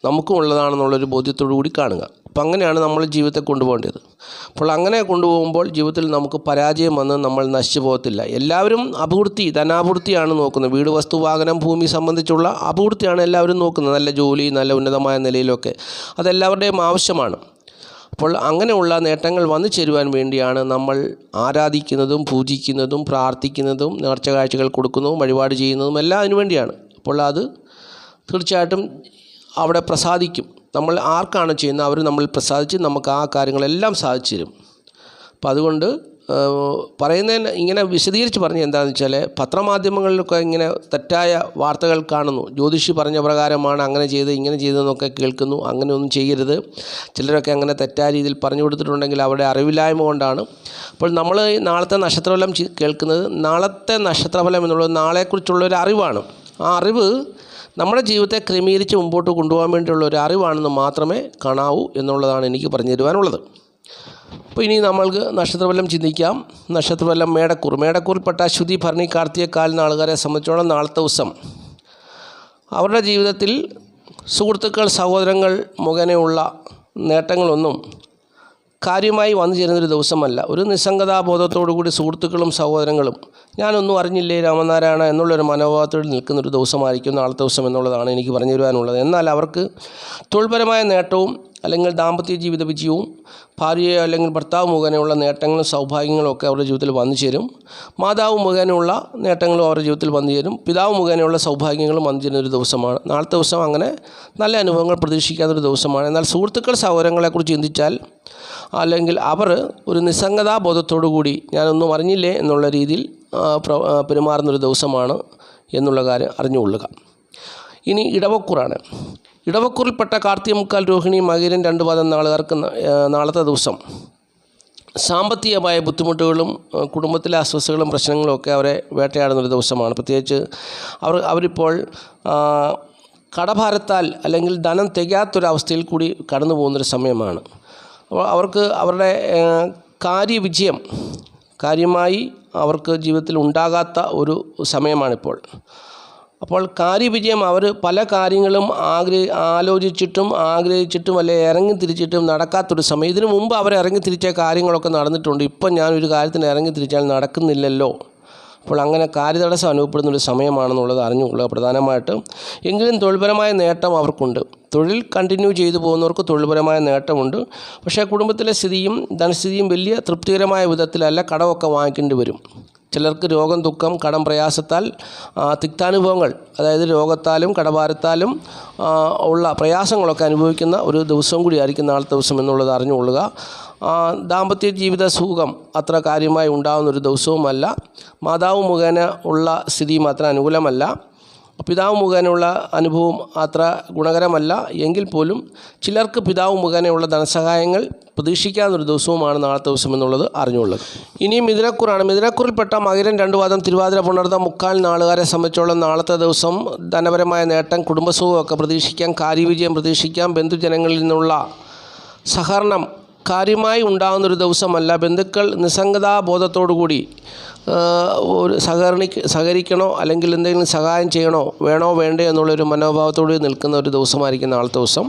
നമുക്കും ഉള്ളതാണെന്നുള്ളൊരു ബോധ്യത്തോടു കൂടി കാണുക. അപ്പം അങ്ങനെയാണ് നമ്മൾ ജീവിതത്തെ കൊണ്ടുപോകേണ്ടത്. അപ്പോൾ അങ്ങനെ കൊണ്ടുപോകുമ്പോൾ ജീവിതത്തിൽ നമുക്ക് പരാജയം വന്ന് നമ്മൾ നശിച്ചു പോകത്തില്ല. എല്ലാവരും ധനാഭിവൃദ്ധിയാണ് നോക്കുന്നത്. വീട്, വസ്തു, വാഹനം, ഭൂമി സംബന്ധിച്ചുള്ള അഭിവൃദ്ധിയാണ് എല്ലാവരും നോക്കുന്നത്. നല്ല ജോലി, നല്ല ഉന്നതമായ നിലയിലൊക്കെ അതെല്ലാവരുടെയും ആവശ്യമാണ്. അപ്പോൾ അങ്ങനെയുള്ള നേട്ടങ്ങൾ വന്നു ചേരുവാൻ വേണ്ടിയാണ് നമ്മൾ ആരാധിക്കുന്നതും പൂജിക്കുന്നതും പ്രാർത്ഥിക്കുന്നതും നേർച്ച കാഴ്ചകൾ കൊടുക്കുന്നതും വഴിപാട് ചെയ്യുന്നതും എല്ലാം അതിനു വേണ്ടിയാണ്. അപ്പോൾ അത് തീർച്ചയായിട്ടും അവിടെ പ്രസാദിക്കും. നമ്മൾ ആർക്കാണ് ചെയ്യുന്നത് അവർ നമ്മളിൽ പ്രസാദിച്ച് നമുക്ക് ആ കാര്യങ്ങളെല്ലാം സാധിച്ചു തരും. അപ്പം അതുകൊണ്ട് പറയുന്നതിന് ഇങ്ങനെ വിശദീകരിച്ച് പറഞ്ഞ് എന്താണെന്ന് വെച്ചാൽ പത്രമാധ്യമങ്ങളിലൊക്കെ ഇങ്ങനെ തെറ്റായ വാർത്തകൾ കാണുന്നു. ജ്യോതിഷി പറഞ്ഞ പ്രകാരമാണ് അങ്ങനെ ചെയ്ത് ഇങ്ങനെ ചെയ്തതെന്നൊക്കെ കേൾക്കുന്നു. അങ്ങനെയൊന്നും ചെയ്യരുത്. ചിലരൊക്കെ അങ്ങനെ തെറ്റായ രീതിയിൽ പറഞ്ഞു കൊടുത്തിട്ടുണ്ടെങ്കിൽ അവരുടെ അറിവില്ലായ്മ കൊണ്ടാണ്. അപ്പോൾ നമ്മൾ നാളത്തെ നക്ഷത്രഫലം കേൾക്കുന്നത് നാളത്തെ നക്ഷത്രഫലം എന്നുള്ളത് നാളെക്കുറിച്ചുള്ളൊരു അറിവാണ്. ആ അറിവ് നമ്മുടെ ജീവിതത്തെ ക്രമീകരിച്ച് മുമ്പോട്ട് കൊണ്ടുപോകാൻ വേണ്ടിയുള്ള ഒരു അറിവാണെന്ന് മാത്രമേ കാണാവൂ എന്നുള്ളതാണ് എനിക്ക് പറഞ്ഞു തരുവാനുള്ളത്. അപ്പോൾ ഇനി നമ്മൾക്ക് നക്ഷത്രഫലം ചിന്തിക്കാം. നക്ഷത്രഫലം മേടക്കൂറിൽപ്പെട്ട അശ്വതി, ഭരണി, കാർത്തിക, കാൽ ആൾക്കാരെ സംബന്ധിച്ചോളം നാളത്തെ ദിവസം അവരുടെ ജീവിതത്തിൽ സുഹൃത്തുക്കൾ, സഹോദരങ്ങൾ മുഖേനയുള്ള നേട്ടങ്ങളൊന്നും കാര്യമായി വന്നു ചേരുന്നൊരു ദിവസമല്ല. ഒരു നിസ്സംഗതാബോധത്തോടു കൂടി സുഹൃത്തുക്കളും സഹോദരങ്ങളും ഞാനൊന്നും അറിഞ്ഞില്ലേ രാമനാരായണ എന്നുള്ളൊരു മനോഭാവത്തോട് നിൽക്കുന്നൊരു ദിവസമായിരിക്കും നാളത്തെ ദിവസം എന്നുള്ളതാണ് എനിക്ക് പറഞ്ഞു തരുവാനുള്ളത്. എന്നാൽ അവർക്ക് തൊഴിൽപരമായ നേട്ടവും അല്ലെങ്കിൽ ദാമ്പത്യ ജീവിത വിജയവും ഭാര്യയോ അല്ലെങ്കിൽ ഭർത്താവ് മുഖേനയുള്ള നേട്ടങ്ങളും സൗഭാഗ്യങ്ങളും ഒക്കെ അവരുടെ ജീവിതത്തിൽ വന്നു ചേരും. മാതാവ് മുഖേനയുള്ള നേട്ടങ്ങളും അവരുടെ ജീവിതത്തിൽ വന്നു ചേരും. പിതാവ് മുഖേനയുള്ള സൗഭാഗ്യങ്ങളും വന്നു ചേരുന്ന ഒരു ദിവസമാണ് നാളത്തെ ദിവസം. അങ്ങനെ നല്ല അനുഭവങ്ങൾ പ്രതീക്ഷിക്കാത്തൊരു ദിവസമാണ്. എന്നാൽ സുഹൃത്തുക്കൾ, സഹോദരങ്ങളെക്കുറിച്ച് ചിന്തിച്ചാൽ അല്ലെങ്കിൽ അവർ ഒരു നിസ്സംഗതാബോധത്തോടു കൂടി ഞാനൊന്നും അറിഞ്ഞില്ലേ എന്നുള്ള രീതിയിൽ പെരുമാറുന്നൊരു ദിവസമാണ് എന്നുള്ള കാര്യം അറിഞ്ഞുകൊള്ളുക. ഇനി ഇടവക്കൂറാണ്. ഇടവക്കൂറിൽപ്പെട്ട കാർത്തിക, മുക്കാൽ, രോഹിണി, മകരം, 2 പാദം നാളുകാർക്ക് നാളത്തെ ദിവസം സാമ്പത്തികമായ ബുദ്ധിമുട്ടുകളും കുടുംബത്തിലെ അസ്വസ്ഥതകളും പ്രശ്നങ്ങളും ഒക്കെ അവരെ വേട്ടയാടുന്നൊരു ദിവസമാണ്. പ്രത്യേകിച്ച് അവരിപ്പോൾ കടഭാരത്താൽ അല്ലെങ്കിൽ ധനം തികയാത്തൊരവസ്ഥയിൽ കൂടി കടന്നു പോകുന്നൊരു സമയമാണ്. അപ്പോൾ അവർക്ക് അവരുടെ കാര്യവിജയം കാര്യമായി അവർക്ക് ജീവിതത്തിൽ ഉണ്ടാകാത്ത ഒരു സമയമാണിപ്പോൾ. അപ്പോൾ കാര്യവിജയം അവർ പല കാര്യങ്ങളും ആലോചിച്ചിട്ടും ആഗ്രഹിച്ചിട്ടും അല്ലെങ്കിൽ ഇറങ്ങി തിരിച്ചിട്ടും നടക്കാത്തൊരു സമയം. ഇതിനു മുമ്പ് അവർ ഇറങ്ങി തിരിച്ച കാര്യങ്ങളൊക്കെ നടന്നിട്ടുണ്ട്. ഇപ്പം ഞാനൊരു കാര്യത്തിന് ഇറങ്ങി തിരിച്ചാൽ നടക്കുന്നില്ലല്ലോ. അപ്പോൾ അങ്ങനെ കാര്യതടസ്സം അനുഭവപ്പെടുന്നൊരു സമയമാണെന്നുള്ളത് അറിഞ്ഞുകൊള്ളുക പ്രധാനമായിട്ടും. എങ്കിലും തൊഴിൽപരമായ നേട്ടം അവർക്കുണ്ട്. തൊഴിൽ കണ്ടിന്യൂ ചെയ്തു പോകുന്നവർക്ക് തൊഴിൽപരമായ നേട്ടമുണ്ട്. പക്ഷേ കുടുംബത്തിലെ സ്ഥിതിയും ധനസ്ഥിതിയും വലിയ തൃപ്തികരമായ വിധത്തിലല്ല. കടമൊക്കെ വാങ്ങിക്കേണ്ടി വരും. ചിലർക്ക് രോഗം, ദുഃഖം, കടം, പ്രയാസത്താൽ തിക്താനുഭവങ്ങൾ, അതായത് രോഗത്താലും കടഭാരത്താലും ഉള്ള പ്രയാസങ്ങളൊക്കെ അനുഭവിക്കുന്ന ഒരു ദിവസവും കൂടിയായിരിക്കും നാളത്തെ ദിവസം എന്നുള്ളത് അറിഞ്ഞുകൊള്ളുക. ദാമ്പത്യ ജീവിത സുഖം അത്ര കാര്യമായി ഉണ്ടാകുന്നൊരു ദിവസവുമല്ല. മാതാവ് മുഖേന ഉള്ള സ്ഥിതിയും അത്ര അനുകൂലമല്ല. പിതാവ് മുഖേനയുള്ള അനുഭവം അത്ര ഗുണകരമല്ല. എങ്കിൽ പോലും ചിലർക്ക് പിതാവ് മുഖേനയുള്ള ധനസഹായങ്ങൾ പ്രതീക്ഷിക്കാവുന്നൊരു ദിവസവുമാണ് നാളത്തെ ദിവസം എന്നുള്ളത് അറിഞ്ഞുകൊള്ളുക. ഇനിയും മിഥുനക്കൂറാണ്. മിഥുനക്കൂറിൽപ്പെട്ട മകരം, 2 പാദം, തിരുവാതിര, പുണർതം, മുക്കാൽ നാളുകാരെ സംബന്ധിച്ചോളം നാളത്തെ ദിവസം ധനപരമായ നേട്ടം, കുടുംബസുഖമൊക്കെ പ്രതീക്ഷിക്കാം. കാര്യവിജയം പ്രതീക്ഷിക്കാം. ബന്ധുജനങ്ങളിൽ നിന്നുള്ള സഹകരണം കാര്യമായി ഉണ്ടാകുന്നൊരു ദിവസമല്ല. ബന്ധുക്കൾ നിസ്സംഗതാബോധത്തോടു കൂടി സഹകരിക്കണോ അല്ലെങ്കിൽ എന്തെങ്കിലും സഹായം ചെയ്യണോ, വേണോ വേണ്ടേ എന്നുള്ളൊരു മനോഭാവത്തോട് നിൽക്കുന്ന ഒരു ദിവസമായിരിക്കും നാളത്തെ ദിവസം.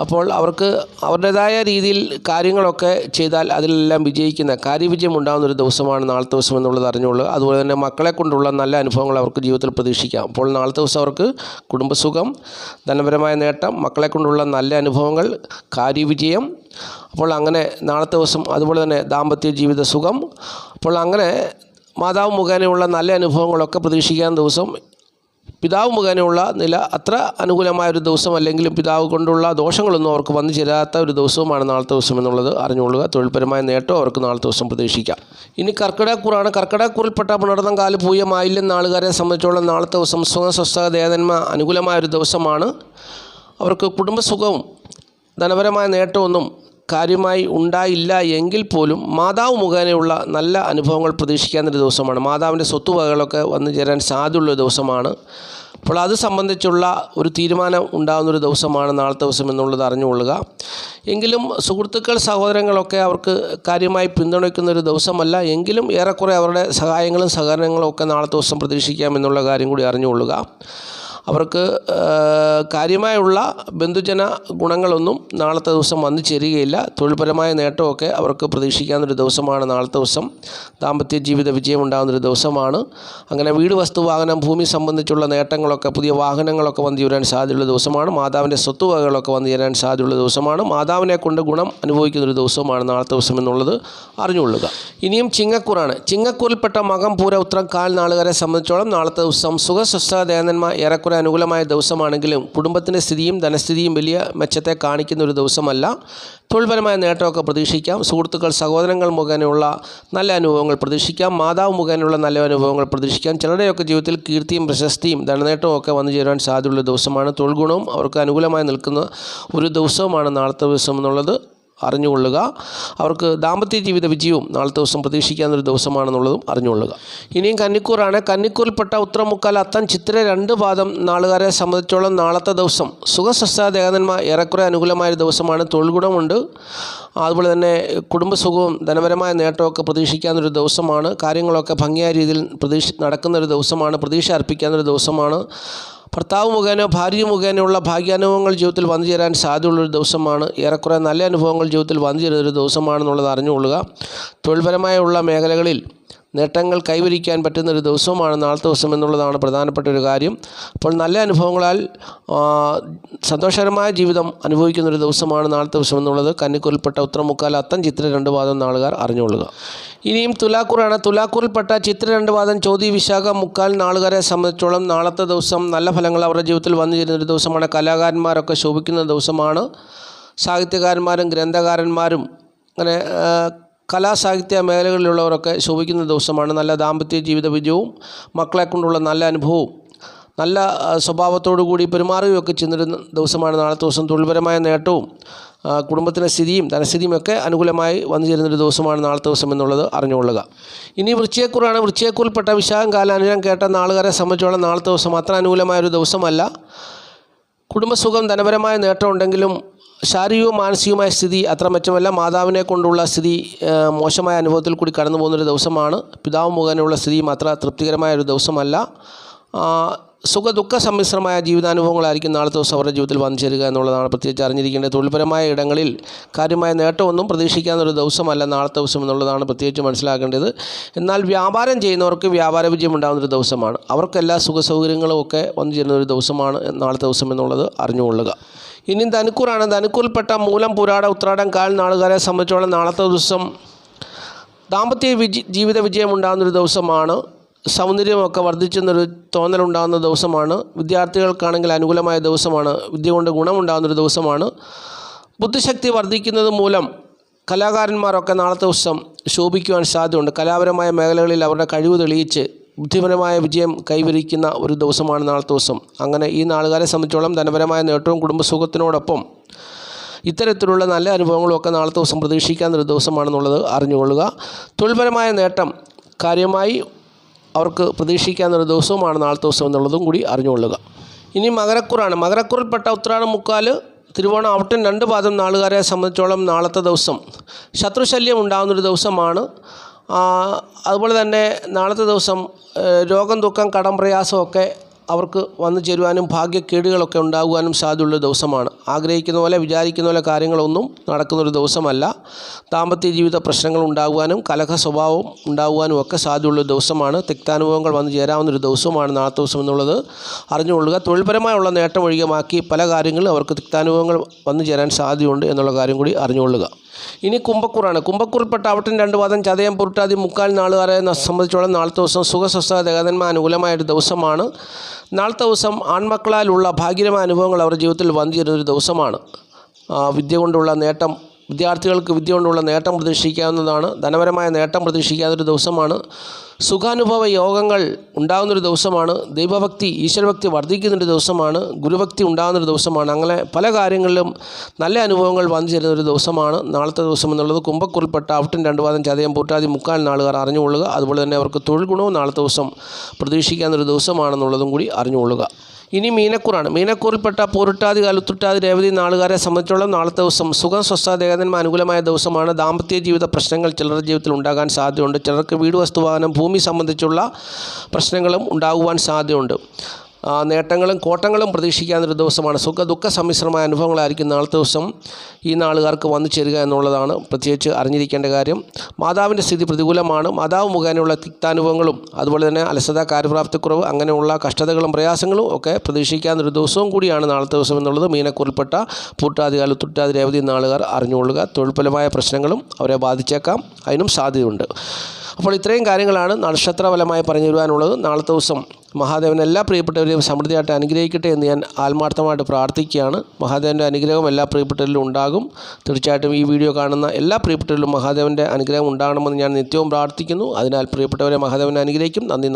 അപ്പോൾ അവർക്ക് അവരുടേതായ രീതിയിൽ കാര്യങ്ങളൊക്കെ ചെയ്താൽ അതിലെല്ലാം വിജയിക്കുന്ന കാര്യവിജയം ഉണ്ടാകുന്നൊരു ദിവസമാണ് നാളത്തെ ദിവസം എന്നുള്ളത് അറിഞ്ഞുള്ളൂ. അതുപോലെ തന്നെ മക്കളെ കൊണ്ടുള്ള നല്ല അനുഭവങ്ങൾ അവർക്ക് ജീവിതത്തിൽ പ്രതീക്ഷിക്കാം. അപ്പോൾ നാളത്തെ ദിവസം അവർക്ക് കുടുംബസുഖം, ധനപരമായ നേട്ടം, മക്കളെ കൊണ്ടുള്ള നല്ല അനുഭവങ്ങൾ, കാര്യവിജയം, അപ്പോൾ അങ്ങനെ നാളത്തെ ദിവസം അതുപോലെ തന്നെ ദാമ്പത്യ ജീവിത സുഖം, അപ്പോൾ അങ്ങനെ മാതാവ് മുഖേനയുള്ള നല്ല അനുഭവങ്ങളൊക്കെ പ്രതീക്ഷിക്കാൻ ദിവസം. പിതാവ് മുഖേനയുള്ള നില അത്ര അനുകൂലമായൊരു ദിവസം അല്ലെങ്കിലും പിതാവ് കൊണ്ടുള്ള ദോഷങ്ങളൊന്നും അവർക്ക് വന്നു ചേരാത്ത ഒരു ദിവസവുമാണ് നാളത്തെ ദിവസം എന്നുള്ളത് അറിഞ്ഞുകൊള്ളുക. തൊഴിൽപരമായ നേട്ടം അവർക്ക് നാളത്തെ ദിവസം പ്രതീക്ഷിക്കാം. ഇനി കർക്കിടകക്കൂറാണ്. കർക്കിടകക്കൂറിൽപ്പെട്ട പുണർതം, കാല്, പൂയം, ആയില്യം നാളുകാരെ സംബന്ധിച്ചോളം നാളത്തെ ദിവസം സുഖ, സ്വസ്ഥത, ദേവന്മ അനുകൂലമായൊരു ദിവസമാണ്. അവർക്ക് കുടുംബസുഖവും ധനപരമായ നേട്ടമൊന്നും കാര്യമായി ഉണ്ടായില്ല എങ്കിൽ പോലും മാതാവ് മുഖേനയുള്ള നല്ല അനുഭവങ്ങൾ പ്രതീക്ഷിക്കാവുന്നൊരു ദിവസമാണ്. മാതാവിൻ്റെ സ്വത്തുവകകളൊക്കെ വന്നു ചേരാൻ സാധ്യതയുള്ളൊരു ദിവസമാണ്. അപ്പോൾ അത് സംബന്ധിച്ചുള്ള ഒരു തീരുമാനം ഉണ്ടാകുന്നൊരു ദിവസമാണ് നാളത്തെ ദിവസം എന്നുള്ളത് അറിഞ്ഞുകൊള്ളുക. എങ്കിലും സുഹൃത്തുക്കൾ, സഹോദരങ്ങളൊക്കെ അവർക്ക് കാര്യമായി പിന്തുണയ്ക്കുന്നൊരു ദിവസമല്ല. എങ്കിലും ഏറെക്കുറെ അവരുടെ സഹായങ്ങളും സഹകരണങ്ങളും ഒക്കെ നാളത്തെ ദിവസം പ്രതീക്ഷിക്കാമെന്നുള്ള കാര്യം കൂടി അറിഞ്ഞുകൊള്ളുക. അവർക്ക് കാര്യമായുള്ള ബന്ധുജന ഗുണങ്ങളൊന്നും നാളത്തെ ദിവസം വന്നു ചേരുകയില്ല. തൊഴിൽപരമായ നേട്ടമൊക്കെ അവർക്ക് പ്രതീക്ഷിക്കാവുന്നൊരു ദിവസമാണ് നാളത്തെ ദിവസം. ദാമ്പത്യ ജീവിത വിജയം ഉണ്ടാകുന്നൊരു ദിവസമാണ്. അങ്ങനെ വീട്, വസ്തു, വാഹനം, ഭൂമി സംബന്ധിച്ചുള്ള നേട്ടങ്ങളൊക്കെ, പുതിയ വാഹനങ്ങളൊക്കെ വന്നു ചേരാൻ സാധ്യതയുള്ള ദിവസമാണ്. മാതാവിൻ്റെ സ്വത്തുവകകളൊക്കെ വന്നു ചേരാൻ സാധ്യതയുള്ള ദിവസമാണ്. മാതാവിനെ കൊണ്ട് ഗുണം അനുഭവിക്കുന്നൊരു ദിവസമാണ് നാളത്തെ ദിവസം എന്നുള്ളത് അറിഞ്ഞുകൊള്ളുക. ഇനിയും ചിങ്ങക്കൂറാണ്. ചിങ്ങക്കൂറിൽപ്പെട്ട മകം, പൂര, ഉത്രം, കാൽ നാളുകാരെ സംബന്ധിച്ചോളം നാളത്തെ ദിവസം സുഖ, സ്വസ്ഥ, ദേവന്മാർ ഏറെക്കുറെ അനുകൂലമായ ദിവസമാണെങ്കിലും കുടുംബത്തിൻ്റെ സ്ഥിതിയും ധനസ്ഥിതിയും വലിയ മെച്ചത്തെ കാണിക്കുന്ന ഒരു ദിവസമല്ല. തൊഴിൽപരമായ നേട്ടമൊക്കെ പ്രതീക്ഷിക്കാം. സുഹൃത്തുക്കൾ, സഹോദരങ്ങൾ മുഖേനയുള്ള നല്ല അനുഭവങ്ങൾ പ്രതീക്ഷിക്കാം. മാതാവ് മുഖേനയുള്ള നല്ല അനുഭവങ്ങൾ പ്രതീക്ഷിക്കാം. ചിലരുടെയൊക്കെ ജീവിതത്തിൽ കീർത്തിയും പ്രശസ്തിയും ധനനേട്ടവും ഒക്കെ വന്നു ചേരാൻ സാധ്യതയുള്ള ദിവസമാണ്. തൊഴിൽ ഗുണവും അവർക്ക് അനുകൂലമായി നിൽക്കുന്ന ഒരു ദിവസവുമാണ് നാളത്തെ ദിവസം എന്നുള്ളത് അറിഞ്ഞുകൊള്ളുക. അവർക്ക് ദാമ്പത്യ ജീവിത വിജയവും നാളത്തെ ദിവസം പ്രതീക്ഷിക്കാവുന്നൊരു ദിവസമാണെന്നുള്ളതും അറിഞ്ഞുകൊള്ളുക. ഇനിയും കന്നിക്കൂറാണ്. കന്നിക്കൂറിൽപ്പെട്ട ഉത്രം, മുക്കാൽ, അത്തം, ചിത്തിര 2 പാദം നാളുകാരെ സംബന്ധിച്ചോളം നാളത്തെ ദിവസം സുഖസ്വസ്ഥ ദേഹനന്മ ഏറെക്കുറെ അനുകൂലമായൊരു ദിവസമാണ്. തൊഴിൽ ഗുണമുണ്ട്. അതുപോലെ തന്നെ കുടുംബസുഖവും ധനപരമായ നേട്ടമൊക്കെ പ്രതീക്ഷിക്കാവുന്നൊരു ദിവസമാണ്. കാര്യങ്ങളൊക്കെ ഭംഗിയായ രീതിയിൽ നടക്കുന്നൊരു ദിവസമാണ്. പ്രതീക്ഷ അർപ്പിക്കാവുന്നൊരു ദിവസമാണ്. ഭർത്താവ് മുഖേന ഭാര്യ മുഖേനയുള്ള ഭാഗ്യാനുഭവങ്ങൾ ജീവിതത്തിൽ വന്നു ചേരാൻ സാധ്യതയുള്ളൊരു ദിവസമാണ്. ഏറെക്കുറെ നല്ല അനുഭവങ്ങൾ ജീവിതത്തിൽ വന്നു ചേരുന്നൊരു ദിവസമാണെന്നുള്ളത് അറിഞ്ഞുകൊള്ളുക. തൊഴിൽപരമായുള്ള മേഖലകളിൽ നേട്ടങ്ങൾ കൈവരിക്കാൻ പറ്റുന്നൊരു ദിവസവുമാണ് നാളത്തെ ദിവസം എന്നുള്ളതാണ് പ്രധാനപ്പെട്ട ഒരു കാര്യം. അപ്പോൾ നല്ല അനുഭവങ്ങളാൽ സന്തോഷകരമായ ജീവിതം അനുഭവിക്കുന്നൊരു ദിവസമാണ് നാളത്തെ ദിവസം എന്നുള്ളത് കന്നിക്കൂറിൽപ്പെട്ട ഉത്രം, മുക്കാൽ, അത്തം, ചിത്ര 2 പാദം നാളുകാർ അറിഞ്ഞുകൊള്ളുക. ഇനിയും തുലാക്കൂറാണ്. തുലാക്കൂറിൽപ്പെട്ട ചിത്ര 2 പാദം, ചോതി, വിശാഖ, മുക്കാൽ നാളുകാരെ സംബന്ധിച്ചോളം നാളത്തെ ദിവസം നല്ല ഫലങ്ങൾ അവരുടെ ജീവിതത്തിൽ വന്നു ചേരുന്നൊരു ദിവസമാണ്. കലാകാരന്മാരൊക്കെ ശോഭിക്കുന്ന ദിവസമാണ്. സാഹിത്യകാരന്മാരും ഗ്രന്ഥകാരന്മാരും അങ്ങനെ കലാസാഹിത്യ മേഖലകളിലുള്ളവരൊക്കെ ശോഭിക്കുന്ന ദിവസമാണ്. നല്ല ദാമ്പത്യ ജീവിത വിജയവും മക്കളെ കൊണ്ടുള്ള നല്ല അനുഭവവും നല്ല സ്വഭാവത്തോടു കൂടി പെരുമാറുകയൊക്കെ ചെയ്യുന്നൊരു ദിവസമാണ് നാളത്തെ ദിവസം. തൊഴിൽപരമായ നേട്ടവും കുടുംബത്തിൻ്റെ സ്ഥിതിയും ധനസ്ഥിതിയും ഒക്കെ അനുകൂലമായി വന്നു ചേരുന്നൊരു ദിവസമാണ് നാളത്തെ ദിവസം എന്നുള്ളത് അറിഞ്ഞുകൊള്ളുക. ഇനി വൃശ്ചികക്കൂറാണ്. വൃശ്ചികക്കൂറിൽപ്പെട്ട വിശാഖം, കാലാനുരം കേട്ട നാളുകാരെ സംബന്ധിച്ചോളം നാളത്തെ ദിവസം അത്ര അനുകൂലമായൊരു ദിവസമല്ല. കുടുംബസുഖം, ധനപരമായ നേട്ടം ഉണ്ടെങ്കിലും ശാരീരികവും മാനസികവുമായ സ്ഥിതി അത്ര മെച്ചമല്ല. മാതാവിനെ കൊണ്ടുള്ള സ്ഥിതി മോശമായ അനുഭവത്തിൽ കൂടി കടന്നു പോകുന്നൊരു ദിവസമാണ്. പിതാവ് മുഖേനയുള്ള സ്ഥിതിയും അത്ര തൃപ്തികരമായ ഒരു ദിവസമല്ല. സുഖദുഃഖ സമ്മിശ്രമായ ജീവിതാനുഭവങ്ങളായിരിക്കും നാളത്തെ ദിവസം അവരുടെ ജീവിതത്തിൽ വന്നു ചേരുക എന്നുള്ളതാണ് പ്രത്യേകിച്ച് അറിഞ്ഞിരിക്കേണ്ടത്. തൊഴിൽപരമായ ഇടങ്ങളിൽ കാര്യമായ നേട്ടമൊന്നും പ്രതീക്ഷിക്കാവുന്നൊരു ദിവസമല്ല നാളത്തെ ദിവസം എന്നുള്ളതാണ് പ്രത്യേകിച്ച് മനസ്സിലാക്കേണ്ടത്. എന്നാൽ വ്യാപാരം ചെയ്യുന്നവർക്ക് വ്യാപാര വിജയം ഉണ്ടാകുന്നൊരു ദിവസമാണ്. അവർക്കെല്ലാ സുഖസൗകര്യങ്ങളും ഒക്കെ വന്നു ചേരുന്നൊരു ദിവസമാണ് നാളത്തെ ദിവസം എന്നുള്ളത് അറിഞ്ഞുകൊള്ളുക. ഇനി ധനുക്കൂറാണ്. ധനുക്കൂറിൽപ്പെട്ട മൂലം, പുരാട, ഉത്രാടം, കാൽ നാളുകാരെ സംബന്ധിച്ചോളം നാളത്തെ ദിവസം ദാമ്പത്യ ജീവിത വിജയം ഉണ്ടാകുന്നൊരു ദിവസമാണ്. സൗന്ദര്യമൊക്കെ വർദ്ധിച്ചെന്നൊരു തോന്നലുണ്ടാകുന്ന ദിവസമാണ്. വിദ്യാർത്ഥികൾക്കാണെങ്കിൽ അനുകൂലമായ ദിവസമാണ്. വിദ്യ കൊണ്ട് ഗുണമുണ്ടാകുന്നൊരു ദിവസമാണ്. ബുദ്ധിശക്തി വർദ്ധിക്കുന്നത് മൂലം കലാകാരന്മാരൊക്കെ നാളത്തെ ദിവസം ശോഭിക്കുവാൻ സാധ്യതയുണ്ട്. കലാപരമായ മേഖലകളിൽ അവരുടെ കഴിവ് തെളിയിച്ച് ബുദ്ധിപരമായ വിജയം കൈവരിക്കുന്ന ഒരു ദിവസമാണ് നാളത്തെ ദിവസം. അങ്ങനെ ഈ നാളുകാരെ സംബന്ധിച്ചോളം ധനപരമായ നേട്ടവും കുടുംബസുഖത്തിനോടൊപ്പം ഇത്തരത്തിലുള്ള നല്ല അനുഭവങ്ങളും ഒക്കെ നാളത്തെ ദിവസം പ്രതീക്ഷിക്കാവുന്നൊരു ദിവസമാണെന്നുള്ളത് അറിഞ്ഞുകൊള്ളുക. തൊഴിൽപരമായ നേട്ടം കാര്യമായി അവർക്ക് പ്രതീക്ഷിക്കാവുന്നൊരു ദിവസവുമാണ് നാളത്തെ ദിവസം എന്നുള്ളതും കൂടി അറിഞ്ഞുകൊള്ളുക. ഇനി മകരക്കൂറാണ്. മകരക്കൂറിൽപ്പെട്ട ഉത്രാടം, മുക്കാൽ, തിരുവോണം, അവിട്ടം 2 പാദം നാളുകാരെ സംബന്ധിച്ചോളം നാളത്തെ ദിവസം ശത്രുശല്യം ഉണ്ടാകുന്നൊരു ദിവസമാണ്. അതുപോലെ തന്നെ നാളത്തെ ദിവസം രോഗം, ദുഃഖം, കടം, പ്രയാസമൊക്കെ അവർക്ക് വന്നു ചേരുവാനും ഭാഗ്യക്കേടുകളൊക്കെ ഉണ്ടാകുവാനും സാധ്യതയുള്ള ദിവസമാണ്. ആഗ്രഹിക്കുന്ന പോലെ വിചാരിക്കുന്ന പോലെ കാര്യങ്ങളൊന്നും നടക്കുന്നൊരു ദിവസമല്ല. ദാമ്പത്യ ജീവിത പ്രശ്നങ്ങൾ ഉണ്ടാകുവാനും കലഹ സ്വഭാവം ഉണ്ടാകുവാനും ഒക്കെ സാധ്യതയുള്ള ദിവസമാണ്. തിക്താനുഭവങ്ങൾ വന്നു ചേരാവുന്നൊരു ദിവസമാണ് നാളത്തെ ദിവസം എന്നുള്ളത് അറിഞ്ഞുകൊള്ളുക. തൊഴിൽപരമായുള്ള നേട്ടം ഒഴികമാക്കി പല കാര്യങ്ങളും അവർക്ക് തിക്താനുഭവങ്ങൾ വന്നു ചേരാൻ സാധ്യതയുണ്ട് എന്നുള്ള കാര്യം കൂടി അറിഞ്ഞുകൊള്ളുക. ഇനി കുംഭക്കൂറാണ്. കുംഭക്കൂറിൽപ്പെട്ട അവിട്ടം 2 പാദം, ചതയം, പുരുട്ടാതി, മുക്കാൽ നാളുകാരെ സംബന്ധിച്ചോളം നാളത്തെ ദിവസം സുഖസ്വസ്ഥ ദേഹനന്മ അനുകൂലമായൊരു ദിവസമാണ്. നാളത്തെ ദിവസം ആൺമക്കളാലുള്ള ഭാഗ്യകരമായ അനുഭവങ്ങൾ അവരുടെ ജീവിതത്തിൽ വന്നു ചേരുന്നൊരു ദിവസമാണ്. വിദ്യ കൊണ്ടുള്ള നേട്ടം, വിദ്യാർത്ഥികൾക്ക് വിദ്യ കൊണ്ടുള്ള നേട്ടം പ്രതീക്ഷിക്കാവുന്നതാണ്. ധനപരമായ നേട്ടം പ്രതീക്ഷിക്കാവുന്നൊരു ദിവസമാണ്. സുഖാനുഭവ യോഗങ്ങൾ ഉണ്ടാകുന്നൊരു ദിവസമാണ്. ദൈവഭക്തി, ഈശ്വരഭക്തി വർദ്ധിക്കുന്നൊരു ദിവസമാണ്. ഗുരുഭക്തി ഉണ്ടാകുന്നൊരു ദിവസമാണ്. അങ്ങനെ പല കാര്യങ്ങളിലും നല്ല അനുഭവങ്ങൾ വന്നു ചേരുന്നൊരു ദിവസമാണ് നാളത്തെ ദിവസം എന്നുള്ളത് കുംഭക്കൂറിൽപ്പെട്ട അവിട്ടം 2 പാദം, ചതയം, പൂട്ടാതി, മുക്കാൽ നാളുകാർ അറിഞ്ഞുകൊള്ളുക. അതുപോലെ തന്നെ അവർക്ക് തൊഴിൽ ഗുണവും നാളത്തെ ദിവസം പ്രതീക്ഷിക്കാവുന്നൊരു ദിവസമാണെന്നുള്ളതും കൂടി അറിഞ്ഞുകൊള്ളുക. ഇനി മീനക്കൂറാണ്. മീനക്കൂറിൽപ്പെട്ട പൂരുട്ടാതി, കാലുത്തുട്ടാതി, രേവതി നാളുകാരെ സംബന്ധിച്ചോളം നാളത്തെ ദിവസം സുഖം, സ്വസ്ഥ, ദേഹനന്മ അനുകൂലമായ ദിവസമാണ്. ദാമ്പത്യ ജീവിത പ്രശ്നങ്ങൾ ചിലരുടെ ജീവിതത്തിൽ ഉണ്ടാകാൻ സാധ്യതയുണ്ട്. ചിലർക്ക് വീട്, വസ്തുവാഹനം, ഭൂമി സംബന്ധിച്ചുള്ള പ്രശ്നങ്ങളും ഉണ്ടാകുവാൻ സാധ്യതയുണ്ട്. നേട്ടങ്ങളും കോട്ടങ്ങളും പ്രതീക്ഷിക്കാവുന്നൊരു ദിവസമാണ്. സുഖ ദുഃഖ സമ്മിശ്രമായ അനുഭവങ്ങളായിരിക്കും നാളത്തെ ദിവസം ഈ നാളുകാർക്ക് വന്നു ചേരുക എന്നുള്ളതാണ് പ്രത്യേകിച്ച് അറിഞ്ഞിരിക്കേണ്ട കാര്യം. മാതാവിൻ്റെ സ്ഥിതി പ്രതികൂലമാണ്. മാതാവ് മുഖേനയുള്ള തിക്താനുഭവങ്ങളും അതുപോലെ തന്നെ അലസത, കാര്യപ്രാപ്തിക്കുറവ്, അങ്ങനെയുള്ള കഷ്ടതകളും പ്രയാസങ്ങളും ഒക്കെ പ്രതീക്ഷിക്കാവുന്നൊരു ദിവസവും കൂടിയാണ് നാളത്തെ ദിവസം എന്നുള്ളത് മീനക്കൂറിൽപ്പെട്ട പൂട്ടാതി, കാലുത്തുട്ടാതി, രേവതി നാളുകാർ അറിഞ്ഞുകൊള്ളുക. തൊഴിൽപരമായ പ്രശ്നങ്ങളും അവരെ ബാധിച്ചേക്കാം, അതിനും സാധ്യതയുണ്ട്. അപ്പോൾ ഇത്രയും കാര്യങ്ങളാണ് നക്ഷത്രഫലമായി പറഞ്ഞു തരുവാനുള്ളത്. നാളത്തെ ദിവസം മഹാദേവൻ എല്ലാ പ്രിയപ്പെട്ടവരെയും സമൃദ്ധിയായിട്ട് അനുഗ്രഹിക്കട്ടെ എന്ന് ഞാൻ ആത്മാർത്ഥമായിട്ട് പ്രാർത്ഥിക്കുകയാണ്. മഹാദേവൻ്റെ അനുഗ്രഹം എല്ലാ പ്രിയപ്പെട്ടവരിലും ഉണ്ടാകും. തീർച്ചയായിട്ടും ഈ വീഡിയോ കാണുന്ന എല്ലാ പ്രിയപ്പെട്ടവരിലും മഹാദേവൻ്റെ അനുഗ്രഹം ഉണ്ടാകണമെന്ന് ഞാൻ നിത്യവും പ്രാർത്ഥിക്കുന്നു. അതിനാൽ പ്രിയപ്പെട്ടവരെ മഹാദേവനെ അനുഗ്രഹിക്കും. നന്ദി.